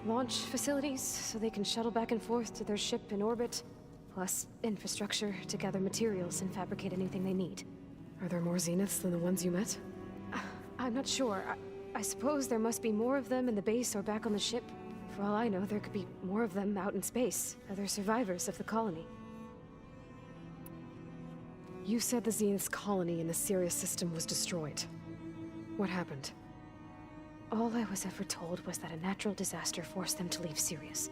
Launch facilities, so they can shuttle back and forth to their ship in orbit. Plus infrastructure to gather materials and fabricate anything they need. Are there more Zeniths than the ones you met? I'm not sure. I suppose there must be more of them in the base or back on the ship. For all I know, there could be more of them out in space. Other survivors of the colony. You said the Zenith's colony in the Sirius system was destroyed. What happened? All I was ever told was that a natural disaster forced them to leave Sirius.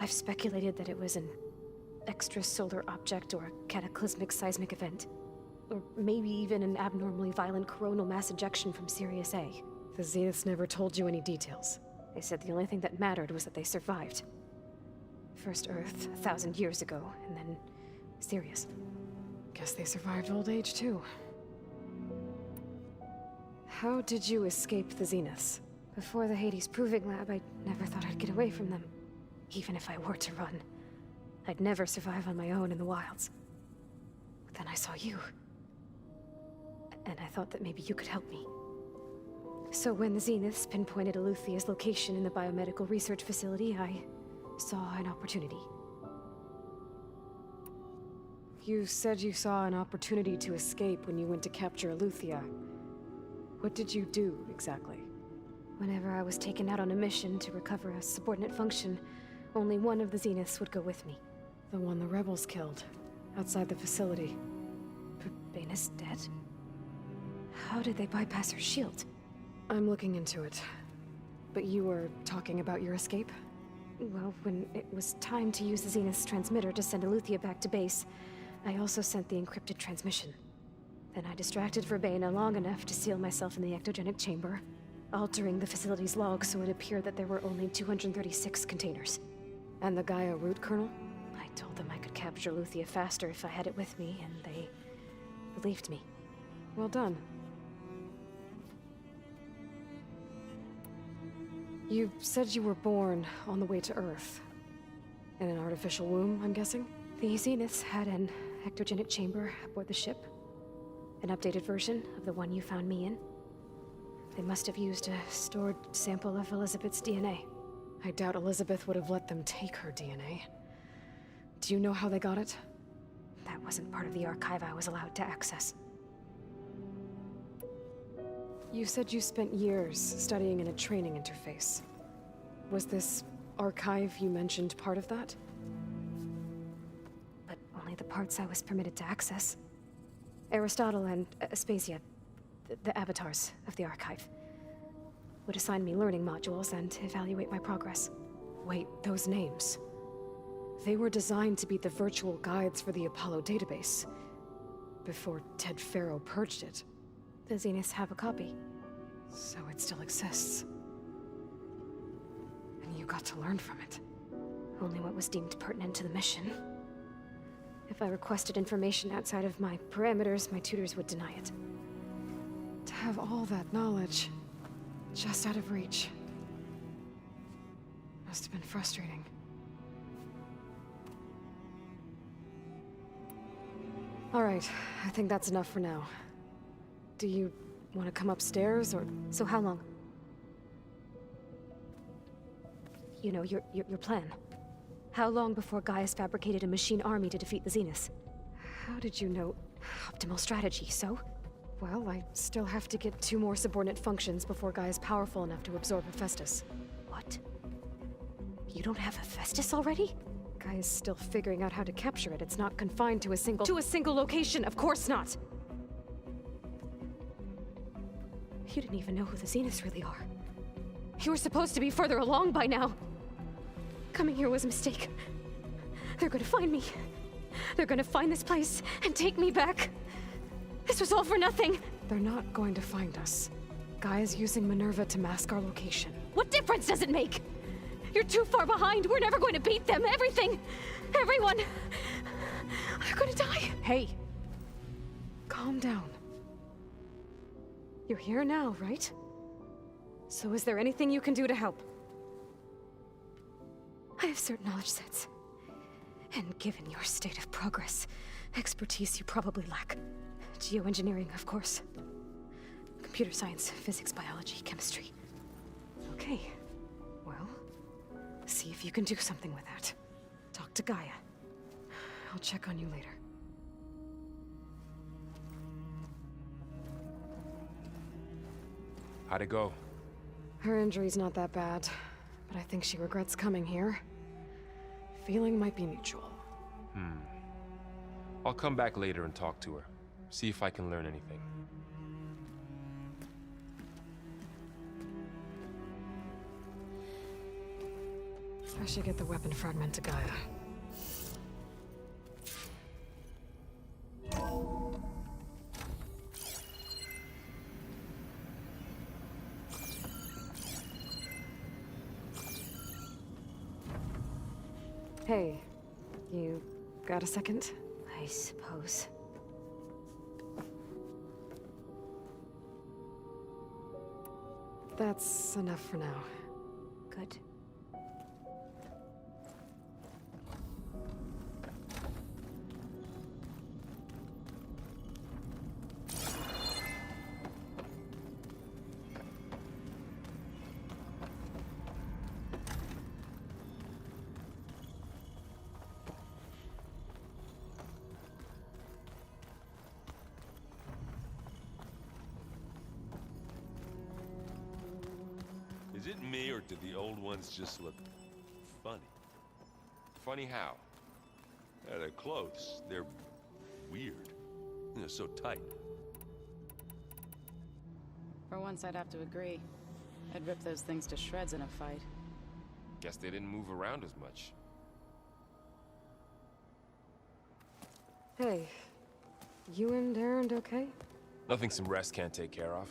I've speculated that it was an extrasolar object or a cataclysmic seismic event. Or maybe even an abnormally violent coronal mass ejection from Sirius A. The Zeniths never told you any details. They said the only thing that mattered was that they survived. First Earth, 1,000 years ago, and then Sirius. Guess they survived old age, too. How did you escape the Zeniths? Before the Hades Proving Lab, I never thought I'd get away from them. Even if I were to run. I'd never survive on my own in the wilds. But then I saw you. and I thought that maybe you could help me. So when the Zeniths pinpointed Eluthia's location in the biomedical research facility, I saw an opportunity. You said you saw an opportunity to escape when you went to capture Eluthia. What did you do, exactly? Whenever I was taken out on a mission to recover a subordinate function, only one of the Zeniths would go with me. The one the rebels killed, outside the facility. Baina's dead? How did they bypass her shield? I'm looking into it. But you were talking about your escape? Well, when it was time to use the Zenith's transmitter to send Eluthia back to base, I also sent the encrypted transmission. Then I distracted Verbena long enough to seal myself in the ectogenic chamber, altering the facility's log so it appeared that there were only 236 containers. And the Gaia root kernel? I told them I could capture Eluthia faster if I had it with me, and they believed me. Well done. You said you were born on the way to Earth. In an artificial womb, I'm guessing? The Zeniths had an ectogenic chamber aboard the ship. An updated version of the one you found me in. They must have used a stored sample of Elizabeth's DNA. I doubt Elizabeth would have let them take her DNA. Do you know how they got it? That wasn't part of the archive I was allowed to access. You said you spent years studying in a training interface. Was this archive you mentioned part of that? But only the parts I was permitted to access. Aristotle and Aspasia, the avatars of the archive, would assign me learning modules and evaluate my progress. Wait, those names. They were designed to be the virtual guides for the Apollo database, before Ted Faro purged it. The Zeniths have a copy, so it still exists. And you got to learn from it. Only what was deemed pertinent to the mission. If I requested information outside of my parameters, my tutors would deny it. To have all that knowledge, just out of reach, must have been frustrating. All right, I think that's enough for now. Do you want to come upstairs, or... So how long? You know, your plan. How long before Gaia's fabricated a machine army to defeat the Zeniths? How did you know? Optimal strategy, so? Well, I still have to get 2 more subordinate functions before Gaia's powerful enough to absorb Hephaestus. What? You don't have Hephaestus already? Gaia's still figuring out how to capture it. It's not confined to a single... To a single location, of course not! You didn't even know who the Zeniths really are. You were supposed to be further along by now. Coming here was a mistake. They're gonna find me. They're gonna find this place and take me back. This was all for nothing. They're not going to find us. Gaia's using Minerva to mask our location. What difference does it make? You're too far behind. We're never going to beat them. Everything. Everyone. They're gonna die. Hey. Calm down. You're here now, right? So is there anything you can do to help? I have certain knowledge sets. And given your state of progress, expertise you probably lack. Geoengineering, of course. Computer science, physics, biology, chemistry. Okay. Well, see if you can do something with that. Talk to Gaia. I'll check on you later. How'd it go? Her injury's not that bad, but I think she regrets coming here. Feeling might be mutual. I'll come back later and talk to her. See if I can learn anything. I should get the weapon fragment to Gaia. Hey, you got a second? I suppose. That's enough for now. Good. it me, or did the old ones just look funny? Funny how? Their clothes, they're weird. They're so tight. For once, I'd have to agree. I'd rip those things to shreds in a fight. Guess they didn't move around as much. Hey, you and Erend okay? Nothing some rest can't take care of.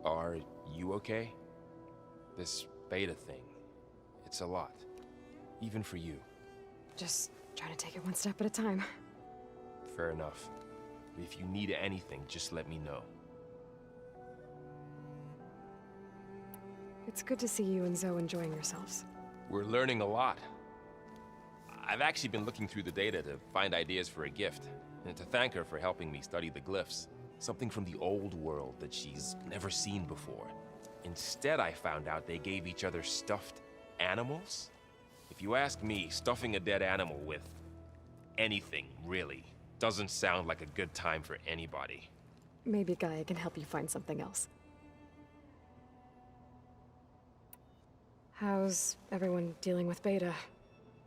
Are you okay? This beta thing, it's a lot. Even for you. Just trying to take it one step at a time. Fair enough. If you need anything, just let me know. It's good to see you and Zoe enjoying yourselves. We're learning a lot. I've actually been looking through the data to find ideas for a gift, and to thank her for helping me study the glyphs. Something from the old world that she's never seen before. Instead, I found out they gave each other stuffed animals. If you ask me, stuffing a dead animal with anything, really, doesn't sound like a good time for anybody. Maybe Gaia can help you find something else. How's everyone dealing with Beta?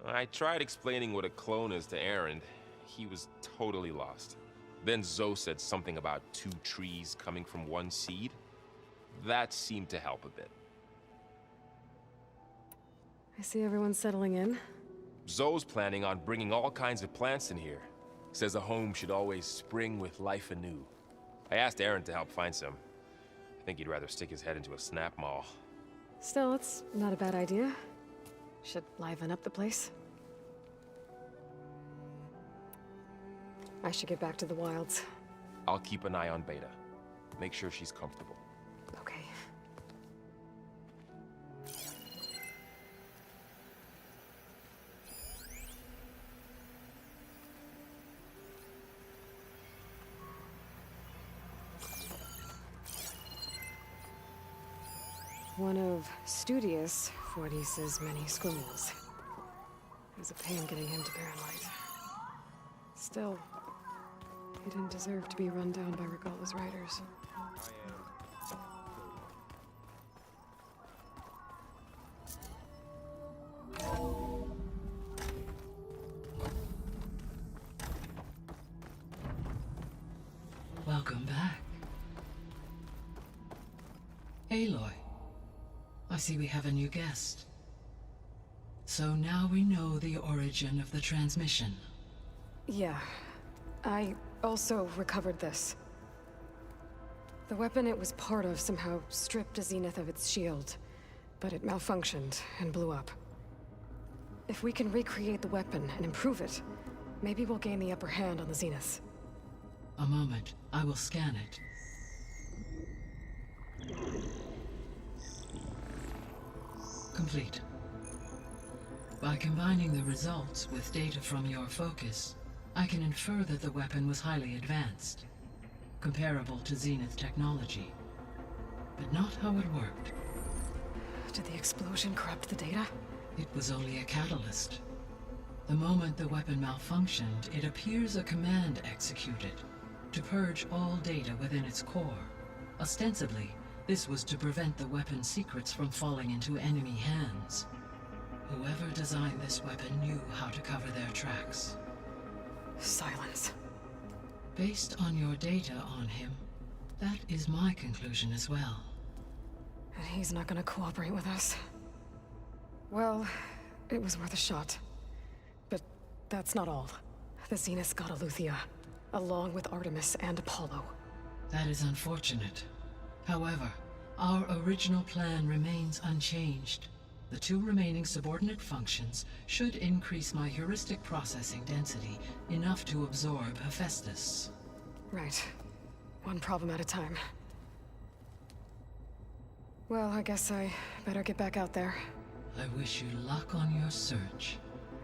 I tried explaining what a clone is to Erend. He was totally lost. Then Zoe said something about 2 trees coming from 1 seed. That seemed to help a bit. I see everyone's settling in. Zoe's planning on bringing all kinds of plants in here. Says a home should always spring with life anew. I asked Erend to help find some. I think he'd rather stick his head into a snap mall. Still, it's not a bad idea. Should liven up the place. I should get back to the wilds. I'll keep an eye on Beta. Make sure she's comfortable. Okay. One of Studious Fortis's many schools. It was a pain getting him to Barrenlight. Still, he didn't deserve to be run down by Regalla's riders. Welcome back. Aloy, I see we have a new guest. So now we know the origin of the transmission. Yeah. I also recovered this. The weapon it was part of somehow stripped a Zenith of its shield, but it malfunctioned and blew up. If we can recreate the weapon and improve it, maybe we'll gain the upper hand on the Zeniths. A moment, I will scan it. Complete. By combining the results with data from your focus, I can infer that the weapon was highly advanced, comparable to Zenith technology, but not how it worked. Did the explosion corrupt the data? It was only a catalyst. The moment the weapon malfunctioned, it appears a command executed to purge all data within its core. Ostensibly, this was to prevent the weapon's secrets from falling into enemy hands. Whoever designed this weapon knew how to cover their tracks. Sylens. Based on your data on him, that is my conclusion as well. And he's not gonna cooperate with us. Well, it was worth a shot. But that's not all. The Zeniths got Aletheia, along with Artemis and Apollo. That is unfortunate. However, our original plan remains unchanged. The 2 remaining subordinate functions should increase my heuristic processing density enough to absorb Hephaestus. Right. One problem at a time. Well, I guess I better get back out there. I wish you luck on your search.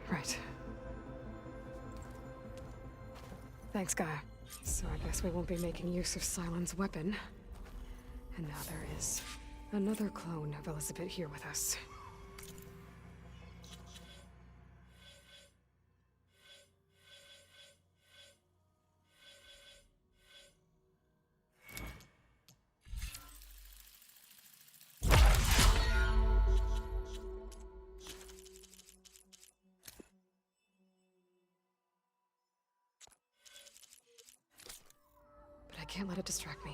Right. Thanks, Gaia. So I guess we won't be making use of Sylens' weapon. And now there is another clone of Elizabeth here with us. can't let it distract me.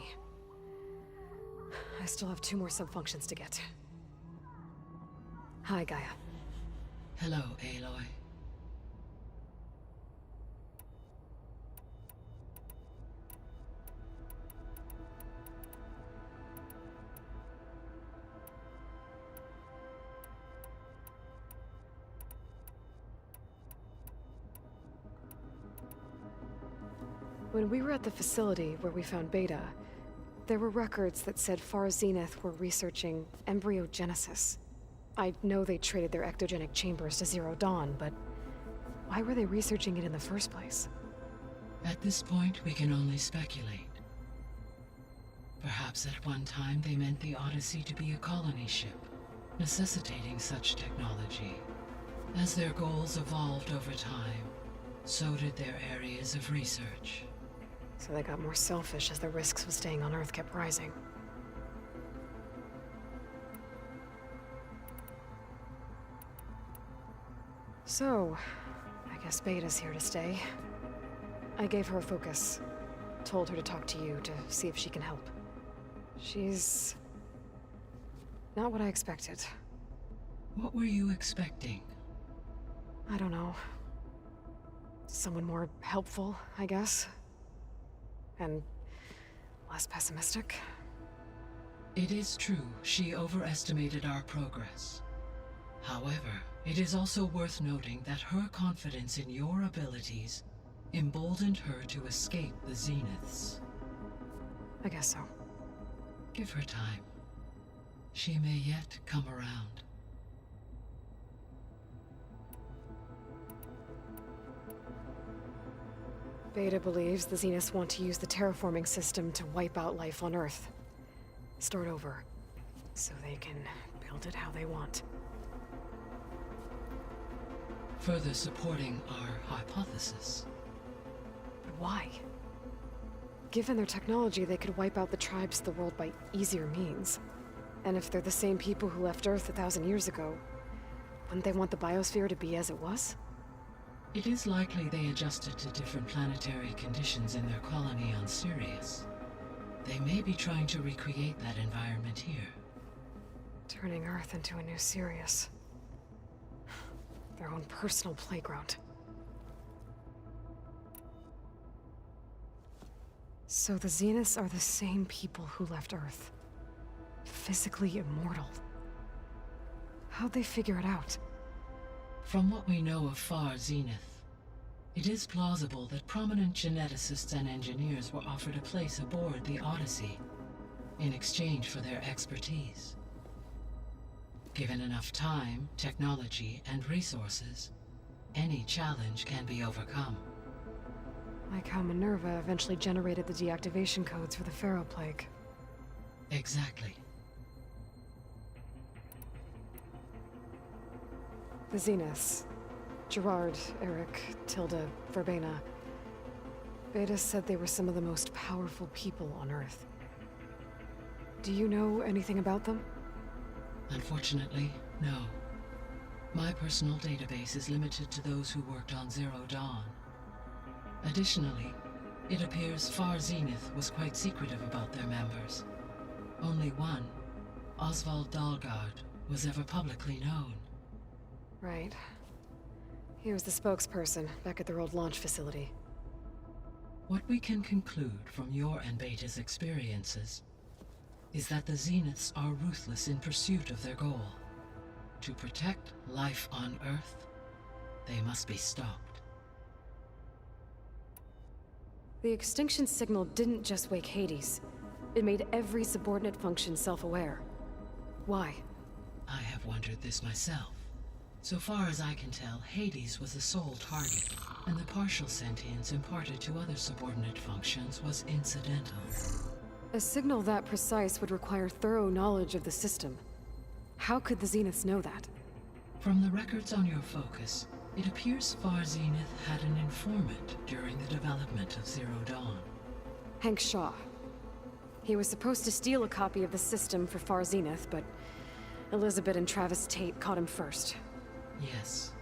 I still have 2 more subfunctions to get. Hi, Gaia. Hello, Aloy. When we were at the facility where we found Beta, there were records that said Far Zenith were researching embryogenesis. I know they traded their ectogenic chambers to Zero Dawn, but why were they researching it in the first place? At this point, we can only speculate. Perhaps at one time they meant the Odyssey to be a colony ship, necessitating such technology. As their goals evolved over time, so did their areas of research. So they got more selfish as the risks of staying on Earth kept rising. So, I guess Beta's here to stay. I gave her a focus. Told her to talk to you to see if she can help. She's not what I expected. What were you expecting? I don't know. Someone more helpful, I guess. And less pessimistic. It is true, she overestimated our progress. However, it is also worth noting that her confidence in your abilities emboldened her to escape the Zeniths. I guess so. Give her time. She may yet come around. Beta believes the Zeniths want to use the terraforming system to wipe out life on Earth. Start over, so they can build it how they want. Further supporting our hypothesis. But why? Given their technology, they could wipe out the tribes of the world by easier means. And if they're the same people who left Earth 1,000 years ago, wouldn't they want the biosphere to be as it was? It is likely they adjusted to different planetary conditions in their colony on Sirius. They may be trying to recreate that environment here. Turning Earth into a new Sirius. Their own personal playground. So the Zeniths are the same people who left Earth. Physically immortal. How'd they figure it out? From what we know of Far Zenith, it is plausible that prominent geneticists and engineers were offered a place aboard the Odyssey in exchange for their expertise. Given enough time, technology, and resources, any challenge can be overcome. Like how Minerva eventually generated the deactivation codes for the Pharaoh Plague. Exactly. The Zeniths. Gerard, Eric, Tilda, Verbena. Beta said they were some of the most powerful people on Earth. Do you know anything about them? Unfortunately, no. My personal database is limited to those who worked on Zero Dawn. Additionally, it appears Far Zenith was quite secretive about their members. Only one, Oswald Dahlgard, was ever publicly known. Right. He was the spokesperson back at their old launch facility. What we can conclude from your and Beta's experiences is that the Zeniths are ruthless in pursuit of their goal. To protect life on Earth, they must be stopped. The extinction signal didn't just wake Hades. It made every subordinate function self-aware. Why? I have wondered this myself. So far as I can tell, Hades was the sole target, and the partial sentience imparted to other subordinate functions was incidental. A signal that precise would require thorough knowledge of the system. How could the Zeniths know that? From the records on your focus, it appears Far Zenith had an informant during the development of Zero Dawn. Hank Shaw. He was supposed to steal a copy of the system for Far Zenith, but Elizabeth and Travis Tate caught him first. Yes.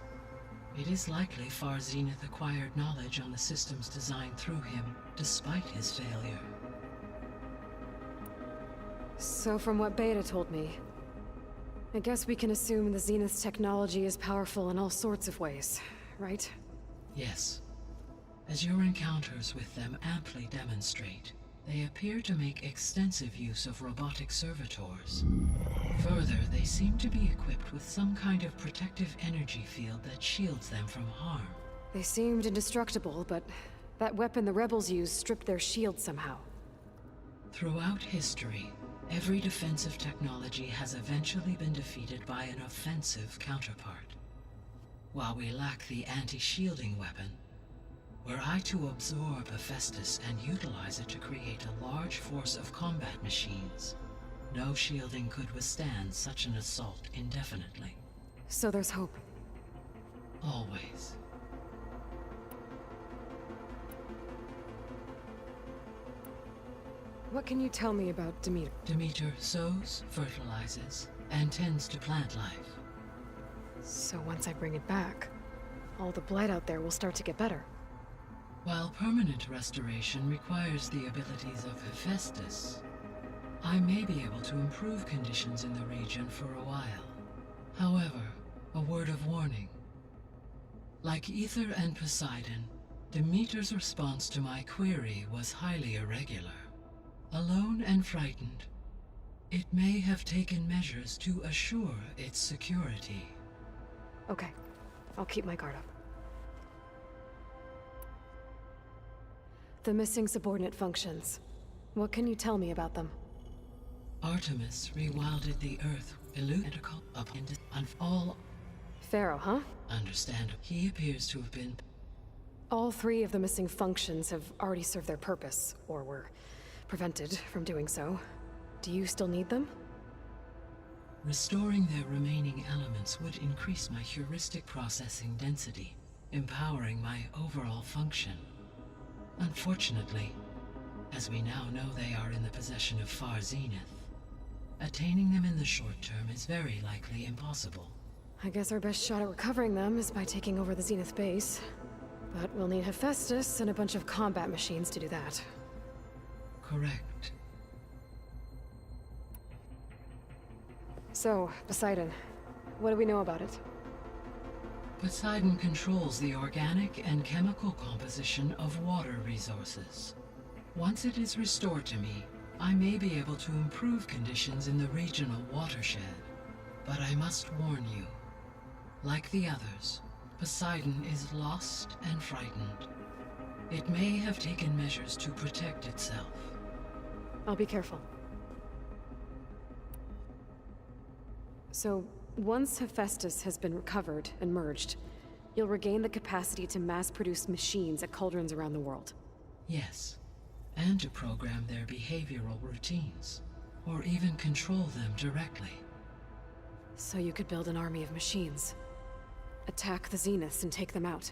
It is likely Far Zenith acquired knowledge on the systems designed through him, despite his failure. So from what Beta told me, I guess we can assume the Zenith's technology is powerful in all sorts of ways, right? Yes. As your encounters with them amply demonstrate, they appear to make extensive use of robotic servitors. Further, they seem to be equipped with some kind of protective energy field that shields them from harm. They seemed indestructible, but that weapon the rebels used stripped their shield somehow. Throughout history, every defensive technology has eventually been defeated by an offensive counterpart. While we lack the anti-shielding weapon, were I to absorb Hephaestus and utilize it to create a large force of combat machines, no shielding could withstand such an assault indefinitely. So there's hope. Always. What can you tell me about Demeter? Demeter sows, fertilizes, and tends to plant life. So once I bring it back, all the blight out there will start to get better. While permanent restoration requires the abilities of Hephaestus, I may be able to improve conditions in the region for a while. However, a word of warning. Like Ether and Poseidon, Demeter's response to my query was highly irregular. Alone and frightened, it may have taken measures to assure its security. Okay, I'll keep my guard up. The missing subordinate functions. What can you tell me about them? Artemis rewilded the Earth, illuminatical up into all. Pharaoh, huh? Understand. He appears to have been. All three of the missing functions have already served their purpose, or were prevented from doing so. Do you still need them? Restoring their remaining elements would increase my heuristic processing density, empowering my overall function. Unfortunately, as we now know they are in the possession of Far Zenith, attaining them in the short term is very likely impossible. I guess our best shot at recovering them is by taking over the Zenith base. But we'll need Hephaestus and a bunch of combat machines to do that. Correct. So, Poseidon, what do we know about it? Poseidon controls the organic and chemical composition of water resources. Once it is restored to me, I may be able to improve conditions in the regional watershed. But I must warn you, like the others, Poseidon is lost and frightened. It may have taken measures to protect itself. I'll be careful. So, once Hephaestus has been recovered and merged, you'll regain the capacity to mass-produce machines at cauldrons around the world. Yes, and to program their behavioral routines, or even control them directly. So you could build an army of machines. Attack the Zeniths and take them out.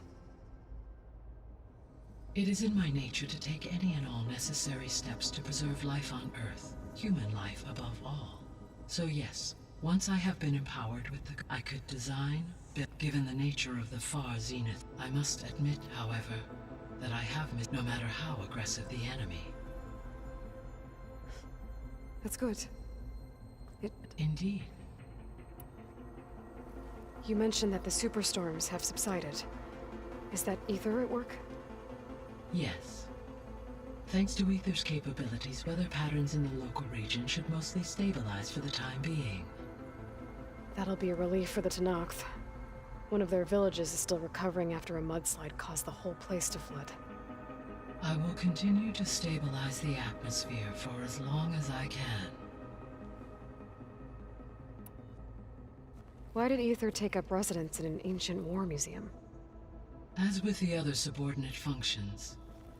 It is in my nature to take any and all necessary steps to preserve life on Earth, human life above all. So yes, once I have been empowered with I could design, build. Given the nature of the Far Zenith, I must admit, however, that I have missed no matter how aggressive the enemy. That's good. Indeed. You mentioned that the superstorms have subsided. Is that Ether at work? Yes. Thanks to Ether's capabilities, weather patterns in the local region should mostly stabilize for the time being. That'll be a relief for the Tenakth. One of their villages is still recovering after a mudslide caused the whole place to flood. I will continue to stabilize the atmosphere for as long as I can. Why did Ether take up residence in an ancient war museum? As with the other subordinate functions,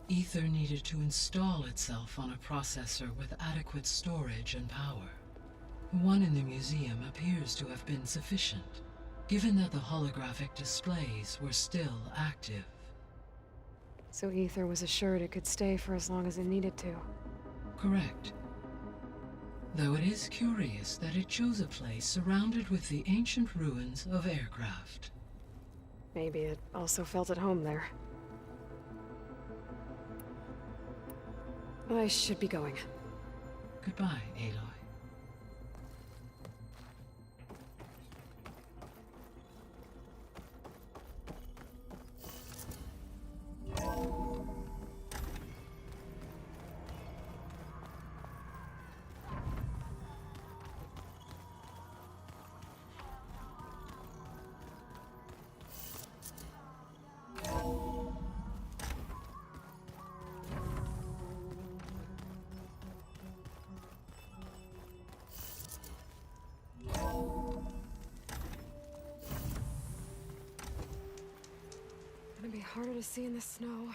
Ether needed to install itself on a processor with adequate storage and power. One in the museum appears to have been sufficient, given that the holographic displays were still active. So Ether was assured it could stay for as long as it needed to. Correct. Though it is curious that it chose a place surrounded with the ancient ruins of aircraft. Maybe it also felt at home there. I should be going. Goodbye, Aloy. Gonna be harder to see in the snow.